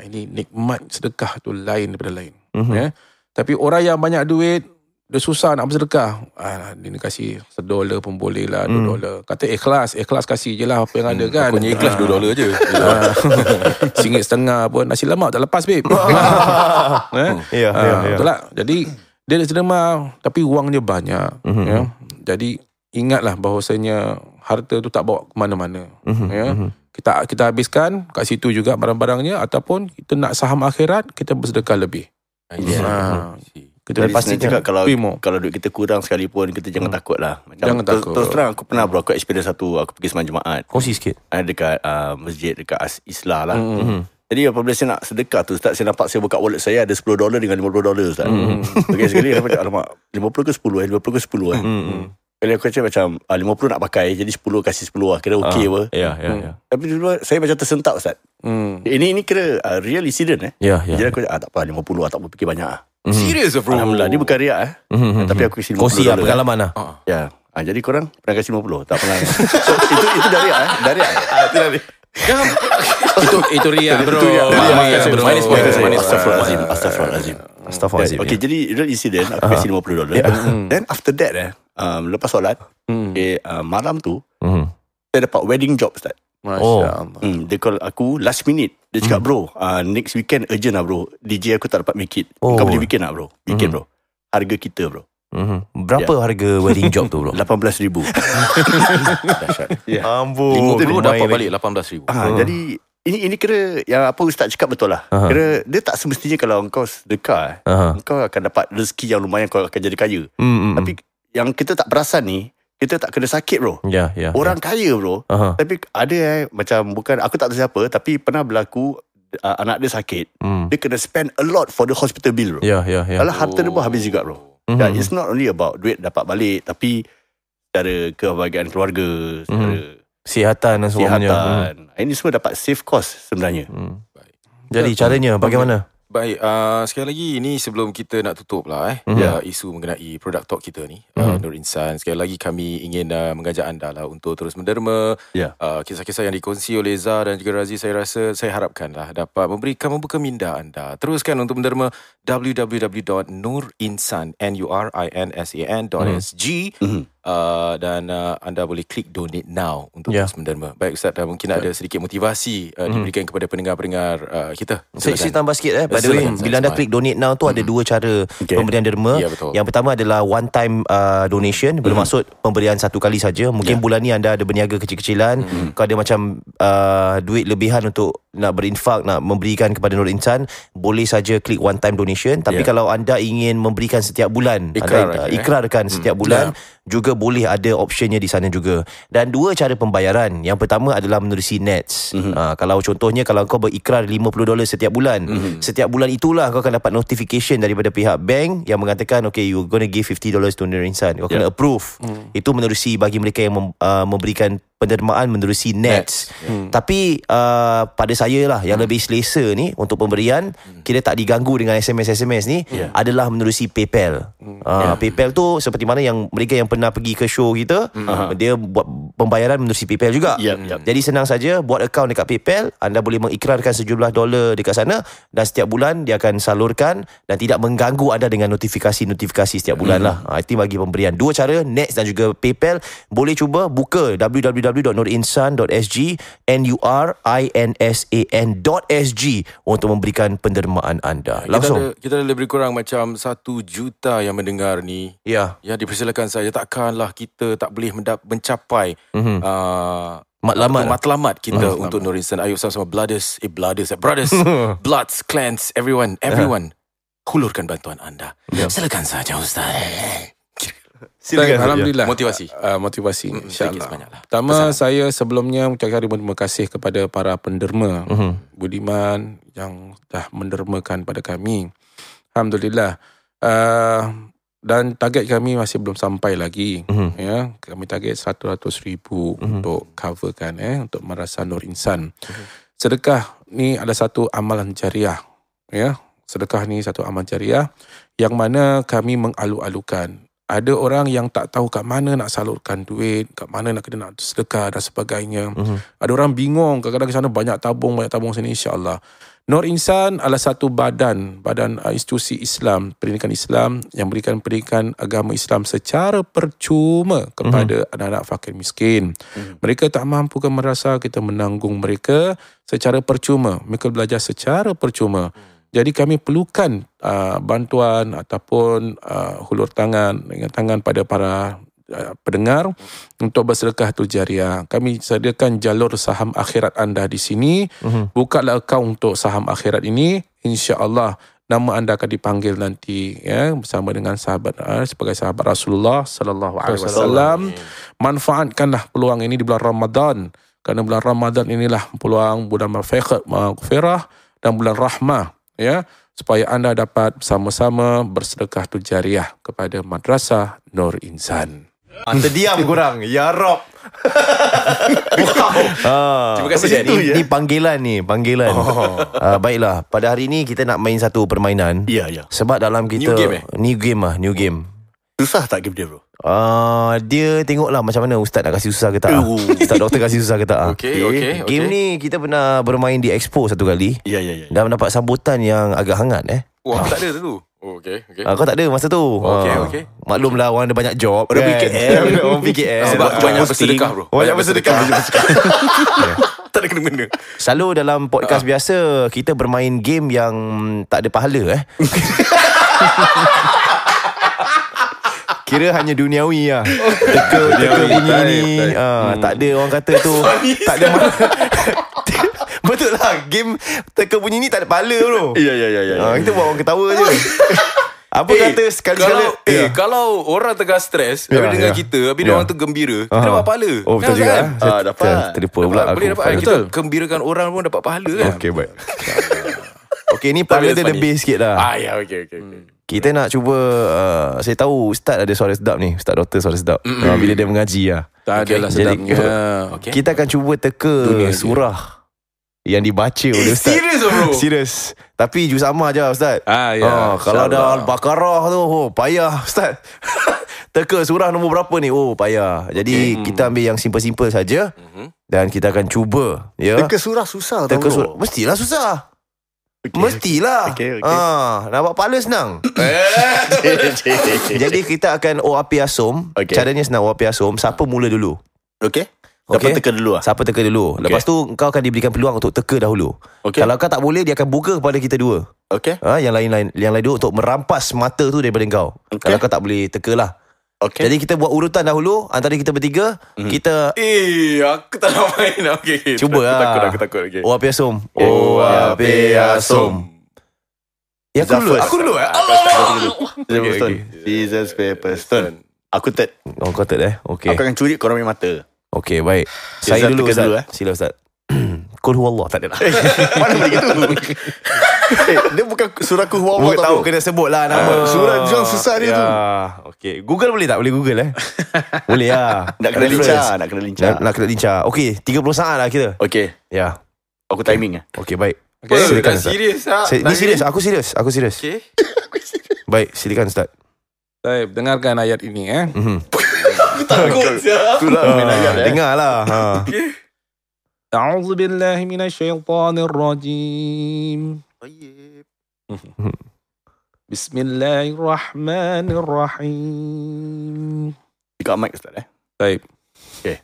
Ini nikmat sedekah tu lain daripada lain, ya. Tapi orang yang banyak duit, dia susah nak bersedekah. Dia kasih $1 pun boleh lah, $2. Kata ikhlas kasih je lah apa yang ada kan. Pokoknya ikhlas $2 je. RM1.50 pun nasi lemak tak lepas babe. Betul tak? Jadi dia dah derma tapi wang dia banyak. Ya. Jadi ingatlah bahawasanya harta tu tak bawa ke mana-mana. Ya. Kita habiskan kat situ juga barang-barangnya, ataupun kita nak saham akhirat, kita bersedekah lebih. Kita pasti cakap kalau duit kita kurang sekalipun, kita jangan takut lah. Jangan takut. Terus terang aku pernah aku experience satu, aku pergi sembang Jumaat. Kongsi sikit. Dekat masjid dekat Islah lah. Jadi apabila saya nak sedekah tu Ustaz, saya nampak saya buka wallet saya ada $10 dengan $50 Ustaz. Okey, sekali aku cakap alamak, 50 ke 10 50 ke 10 Kali aku cakap macam 50 nak pakai, jadi 10 kasih 10 lah, kira okey apa. Tapi dulu saya macam tersentak Ustaz. Ini kira real incident Jadi aku cakap tak apa, 50 tak apa fikir banyak Serius bro? Alhamdulillah, ni bukan riak tapi aku kasih $50. Kongsi pengalaman lah. Ya. Jadi korang pernah kasih 50? Tak pernah. So, itu dah riak Dah riak. Itu riak bro. Astagfirullahalazim. Okay, jadi real incident aku kasih $50. Then after that lepas solat, malam tu saya dapat wedding job Ustaz. Masya Allah. Dia call aku last minute. Dia cakap bro, next weekend urgent lah bro, DJ aku tak dapat make it. Kau boleh bikin tak bro? Bikin bro. Harga kita bro. Berapa harga wedding job tu bro? $18,000. Dahsyat. Ambon, $50 dapat balik $18,000. Jadi ini kira yang apa Ustaz cakap betul lah. Kira dia tak semestinya kalau engkau sedekah engkau akan dapat rezeki yang lumayan, kau akan jadi kaya. Tapi yang kita tak perasan ni, kita tak kena sakit bro. Orang kaya bro. Tapi ada macam, bukan aku tak tahu siapa, tapi pernah berlaku anak dia sakit. Dia kena spend a lot for the hospital bill bro. Kalau harta dia pun habis juga bro. It's not only about duit dapat balik, tapi secara kebahagiaan keluarga, secara kesihatan dan semuanya. Ini semua dapat save cost sebenarnya. Jadi caranya bagaimana? Baik, sekali lagi ini sebelum kita nak tutup lah isu mengenai produk talk kita ni, Nur Insan. Sekali lagi kami ingin mengajak anda lah untuk terus menderma kisah-kisah yang dikongsi oleh Zah dan juga Razi. Saya rasa, saya harapkanlah dapat membuka minda anda. Teruskan untuk menderma www.nurinsan.sg dan anda boleh klik donate now untuk terus menderma. Baik Ustaz, mungkin ada sedikit motivasi diberikan kepada pendengar-pendengar kita. Saya tambah sikit by the way, bila anda klik donate now tu ada dua cara pemberian derma. Yang pertama adalah one time donation, bermaksud pemberian satu kali saja. Mungkin bulan ni anda ada berniaga kecil-kecilan, kau ada macam duit lebihan untuk nak berinfak, nak memberikan kepada Nur Insan, boleh saja klik one time donation. Tapi kalau anda ingin memberikan setiap bulan, ikrarkan setiap bulan, juga boleh ada optionnya di sana juga. Dan dua cara pembayaran. Yang pertama adalah menerusi Nets. Kalau contohnya, kalau kau berikrar $50 setiap bulan, setiap bulan itulah kau akan dapat notification daripada pihak bank yang mengatakan, okay, you gonna give $50 to Nur Insan. Kau kena approve. Itu menerusi bagi mereka yang memberikan pendermaan menerusi Nets. Tapi pada saya lah yang lebih selesa ni untuk pemberian, kita tak diganggu dengan SMS-SMS ni, adalah menerusi PayPal. PayPal tu seperti mana yang mereka yang pernah pergi ke show kita, dia buat pembayaran menerusi PayPal juga. Jadi senang saja, buat account dekat PayPal, anda boleh mengikrarkan sejumlah dolar dekat sana, dan setiap bulan dia akan salurkan dan tidak mengganggu anda dengan notifikasi-notifikasi setiap bulan lah. Itu bagi pemberian. Dua cara, Nets dan juga PayPal. Boleh cuba buka www.nurinsan.sg, nurinsan.sg untuk memberikan pendermaan anda. Langsung. Kita ada lebih kurang macam 1 juta yang mendengar ni. Ya, dipersilakan saja. Takkanlah kita tak boleh mencapai matlamat kita untuk Nur Insan. Ayo sama-sama brothers, bloods, clans, everyone hulurkan bantuan anda. Silakan saja Ustaz. Silakan. Alhamdulillah. Motivasi. Motivasi insya-Allah. Pertama saya sebelumnya mengucapkan terima kasih kepada para penderma budiman yang dah mendermakan pada kami. Alhamdulillah. Dan target kami masih belum sampai lagi. Ya, kami target 100,000 untuk coverkan untuk Madrasah Nur Insan. Sedekah ni ada satu amalan jariah. Ya, sedekah ni satu amalan jariah yang mana kami mengalu-alukan. Ada orang yang tak tahu kat mana nak salurkan duit, kat mana nak kena nak sedekah dan sebagainya. Ada orang bingung, kadang-kadang ke sana banyak tabung sini, insya-Allah. Nur Insan adalah satu badan institusi Islam, pendidikan Islam yang memberikan pendidikan agama Islam secara percuma kepada anak-anak fakir miskin. Mereka tak mampu ke madrasah, kita menanggung mereka secara percuma. Mereka belajar secara percuma. Jadi kami perlukan bantuan ataupun hulur tangan dengan tangan pada para pendengar untuk bersedekah tu jariah. Kami sediakan jalur saham akhirat anda di sini. Bukalah akaun untuk saham akhirat ini. InsyaAllah nama anda akan dipanggil nanti ya, bersama dengan sahabat sebagai sahabat Rasulullah sallallahu alaihi wasallam. Manfaatkanlah peluang ini di bulan Ramadan. Kerana bulan Ramadan inilah peluang bulan maghfirah dan bulan rahmah. Ya, supaya anda dapat bersama-sama bersedekah tu jariah kepada Madrasah Nur Insan. Terdiam korang. Ya Rob. Terima kasih. Ini panggilan ni. Baiklah, pada hari ni kita nak main satu permainan. Ya. Sebab dalam kita New game. Susah tak game dia bro? Dia tengoklah macam mana Ustaz nak kasih susah ke tak. Ustaz doktor kasih susah ke tak. Okay. Game ni kita pernah bermain di Expo satu kali. Ya. Dan mendapat sambutan yang agak hangat Wah, tak ada tu. Okay. Kau tak ada masa tu. Okay. Maklumlah orang ada banyak job. Orang fikir Sebab banyak bersedekah bro. Banyak bersedekah. Tak ada kena-mena. Selalu dalam podcast biasa kita bermain game yang tak ada pahala Kira hanya duniawi lah. Teka bunyi ni. Tak ada orang kata tu. Tak ada mana. Betul lah. Game teka bunyi ni tak ada pahala bro. Ya. Kita buat orang ketawa je. Apa kata sekali-sekala kalau orang tengah stres habis dengar kita, habis dia orang tu gembira, kita dapat pahala. Betul juga kan? Dapat. Terlupa pula aku. Boleh dapat. Kita gembirakan orang pun dapat pahala kan. Okay, baik. Okay, ni pahala dia lebih sikit dah. Ya, okay. Kita nak cuba saya tahu Ustaz ada suara sedap ni. Ustaz doktor suara sedap. Bila dia mengaji lah. Tak adalah sedapnya. Kita akan cuba teka surah yang dibaca oleh Ustaz. Serius bro? Serius. Tapi juz amma je Ustaz. Kalau ada Al-Baqarah tu payah Ustaz. Teka surah nombor berapa ni? Payah. Jadi kita ambil yang simple-simple saja. Dan kita akan cuba Teka surah susah. Teka surah mestilah susah. Mestilah. Okay. Nak buat pahala senang. Jadi kita akan OAP Asum. Caranya senang OAP Asum. Siapa mula dulu? Siapa teka dulu? Siapa teka dulu. Lepas tu kau akan diberikan peluang untuk teka dahulu. Kalau kau tak boleh, dia akan buka kepada kita dua. Yang lain dulu untuk merampas mata tu daripada kau. Kalau kau tak boleh teka lah. Jadi kita buat urutan dahulu antara kita bertiga. Kita aku tak nak main. Okay. Cuba lah. Aku takut. OAP Asum. OAP Asum. Aku dulu Scissors, paper, stone. Aku third. Kau third Okay. Aku akan curi korang punya mata. Okay, baik. Saya dulu Ustaz. Sila Ustaz. Qul huwallah. Tak ada lah. Mana boleh gitu? Dia bukan surah Qul huwallah. Tahu kena sebut lah nama. Surah yang susah dia tu. Okay. Google boleh tak? Boleh Google Boleh lah. Nak kena lincah. Okay, 30 saat lah kita. Okay. Ya. Aku timing Okay, baik. Silakan serius. Ni serius. Aku serius. Okay. Baik, silakan Ustaz. Baik, dengarkan ayat ini Takut siap. Dengarlah. A'udzu billahi minasyaitonir rajim. Bismillahirrahmanirrahim. Dekat mic Ustaz Baik. Okay.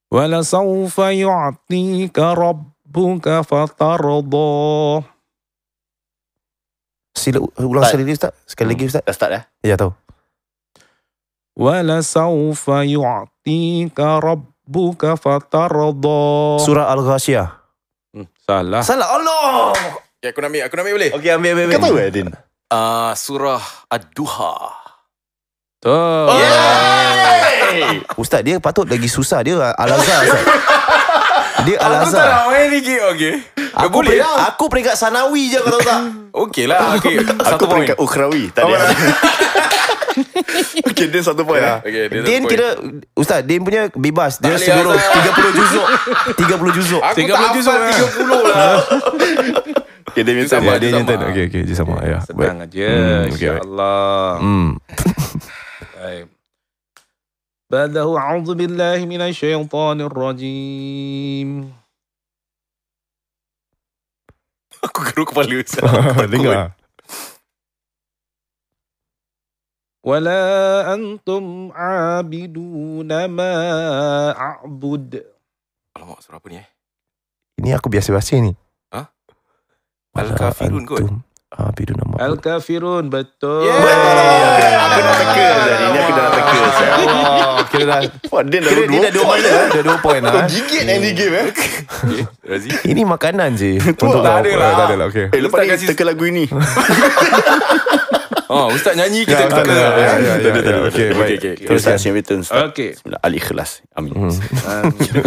Wala sawfa yu'tika rabbuka fatarda. Sila ulang sekali lagi Ustaz. Sekali lagi Ustaz. Dah start Ya, tahu. Wala sawfa yu'tika rabbuka fatarda. Surah Al-Ghashiyah. Salah. Allah. Okay, aku nak ambil boleh? Okay, ambil. Kau tahu Din? Surah Ad-Duha. Betul. Ustaz, dia patut lagi susah. Dia Al-Azhar, Ustaz. Dia Aku tak Al-Azhar. nak main ni. Okay. Boleh lah. Aku peringkat sanawi je, kau tahu tak? Okey lah. Okay. Aku peringkat Ukrawi. Tak ada. Okay, dia 1 point lah. Okay, Din kira Ustaz, Din punya bebas. Dia Tak seluruh boleh, 30 juzuk. Aku 30 tak juzuk hafal lah. 30 lah. Okay, dia minta Sama. Dia nyantai. Okay, je sama. Ya. Senang aja. Okay. InsyaAllah. Baik. Badahu a'udzu billahi minasyaitonir rajim. Aku geruk kepala. Dengar. Wala antum abiduna ma a'bud. Alamak, surah apa ni Ini aku biasa baca ni. Al-Kafirun kot. Abidun nama. Al-Kafirun, betul. Aku nak teka Zat. Ini aku dah nak teka Zat. Kira dah. Wah, dia dah Kira dia dah 2 point dah. Dah 2 point Kau lah. gigit any game Razi. Ini makanan je. Tak ada lah. Tak ada lah. Okay. lepas ni Ustaz teka lagu ini. Ustaz nyanyi kita Tak ada. teka. Okay, baik. Ustaz Siap Betul Ustaz. Okey. Bismillah. Al-Ikhlas. Amin. Kau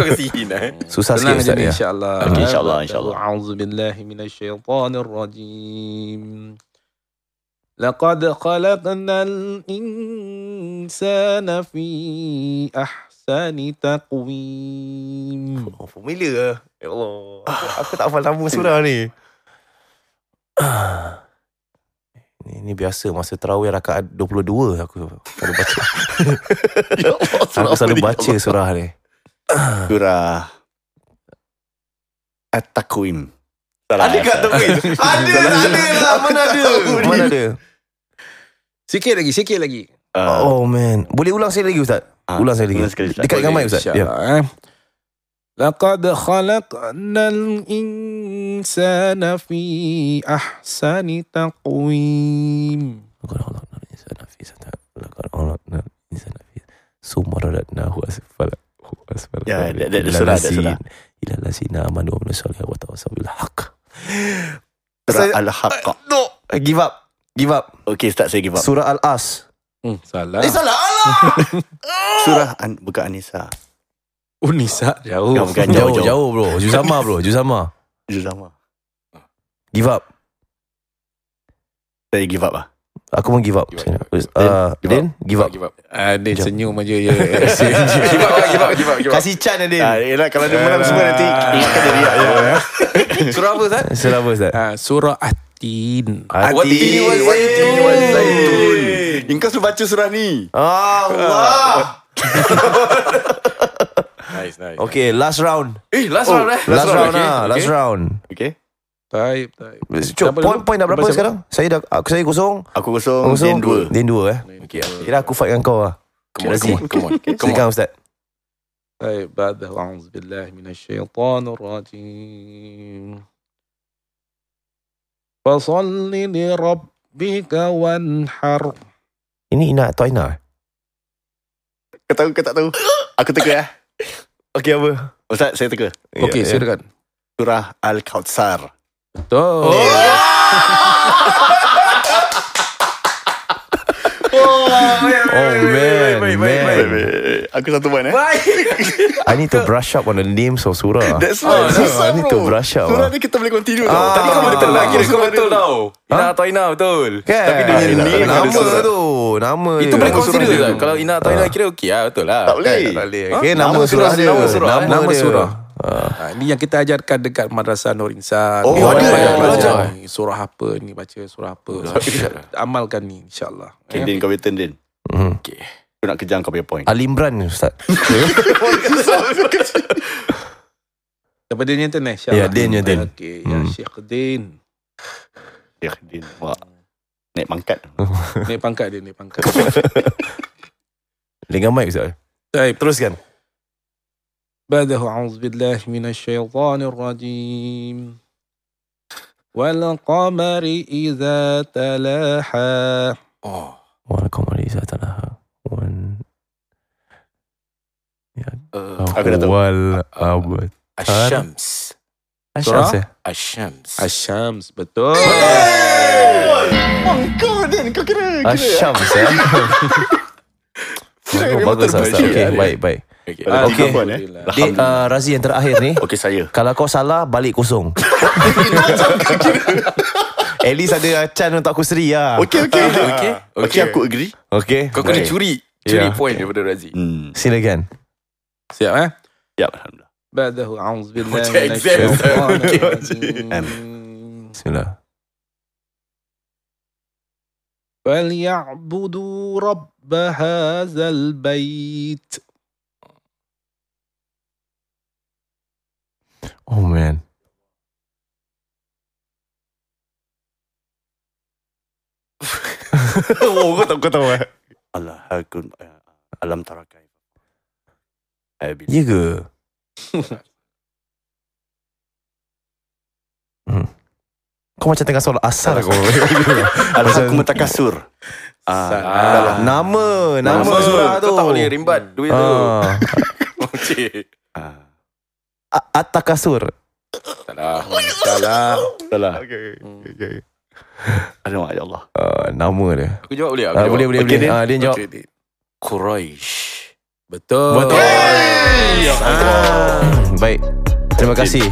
kasi hint Susah Senang sikit je Ustaz ni ya. insyaAllah. Okey, insyaAllah. A'udzu billahi minasyaitonir rajim. Laqad khalaqnal insana fi ahsani taqwim. Familiar lah. Ya Allah. Aku tak hafal nama surah ni. Ini biasa masa tarawih rakaat 22 aku selalu baca. Aku selalu baca surah ni. Surah At-Takwim. Ada kat tepi? Ada lah. Mana ada? Sikit lagi. Oh man. Boleh ulang sekali lagi Ustaz? Ulang sekali lagi. Dekat dengan mic Ustaz. Ya. Laqad khalaqnal insana fi ahsani taqwim. Laqad khalaqnal insana fi summa radadnahu asfala. Ya, ada surah. Ila lazina amanu wa amilus wa tawassaw bil haqq. Surah Al-Haqqa. No. Give up. Okay, Ustaz, saya give up. Surah Al-As. Salah. Salah. Allah. Surah bukan An-Nisa. Unisa jauh. Bukan Jauh bro. Juz sama. Juz sama. Give up. Saya give up lah. Aku pun give up. Din, give up. Din senyum aja ya. Give up. Kasih chance Din. Yelah, kalau dia menang semua nanti ingatkan dia riak. Surah apa Ustaz? Surah apa Ustaz? Surah At-Tin. At-Tin wal Zaitun. Engkau suruh baca surah ni. Allah. Nice. Okay, last round. Last round. Last round. Okay. Baik. Point dah berapa sekarang? Saya kosong. Aku kosong. Din 2. Okay. Kira aku fight dengan kau lah. Come on. Silakan Ustaz. Baik, a'udzu billahi minasyaitonir rajim. Fasalli li rabbika wanhar. Ini Ina atau Ina? Kau tak tahu? Aku teka ya. Okay, apa? Ustaz, saya teka. Okey, silakan. Surah Al-Kautsar. Betul. Man. Aku 1 point I need to brush up on the names of surah. That's why susah, I need to brush up. Surah ni kita boleh continue tau. Tadi kau betul lah. Kira kau betul tau. Ina atau Ina betul. Tapi dia punya name ada nama surah. tu. Nama Itu dia. boleh consider tak? Kalau Ina atau Ina kira okey lah. Betul lah. Tak boleh. Okay, nama surah dia. Nama dia. surah. Ini yang kita ajarkan dekat Madrasah Nur Insan. Oh, Ni ada. belajar ni. Surah apa ni, baca surah apa. Amalkan ni insyaAllah. Okay, Din, kau betul Din. Okay. Aku nak kejar kau punya point. Ali Imran Ustaz. Siapa dia nyantai ni? InsyaAllah. Ya, Din. Okey, ya Syekh Din. Ya, Din. Wah. Naik pangkat. Naik pangkat dia, naik pangkat. Dengan mic Ustaz. Baik, Teruskan. بعده أعوذ بالله من الشيطان الرجيم والقمر إذا تلاها والقمر إذا تلاها Aku dah tahu. والأبد Asyams. Asyams Asyams. Asyams, betul. Kau Din, kau kira. Asyams Bagus Ustaz. Okey, baik. Okey. Razi yang terakhir ni. Okey, saya. Kalau kau salah, balik kosong. At least ada chance untuk aku seri lah. Okey, aku agree. Okey. Kau kena curi point daripada Razi. Silakan. Siap Ya, alhamdulillah. Ba'dahu a'udzubillahi Macam exam. Bismillah. فَلْيَعْبُدُوا رَبَّ هَذَا الْبَيْتِ. Oh man. Kau tahu Allah hakun alam tarakai. Ya ke? Kau macam tengah solat asar kau. Al-Hakum Takasur. Nama surah tu. Kau tak boleh rimbat duit tu. Okey. At-Takasur. Salah. Okay. Aduh, ya Allah. Nama dia. Aku jawab boleh? Boleh. Dia jawab. Quraish. Betul. Baik. Terima kasih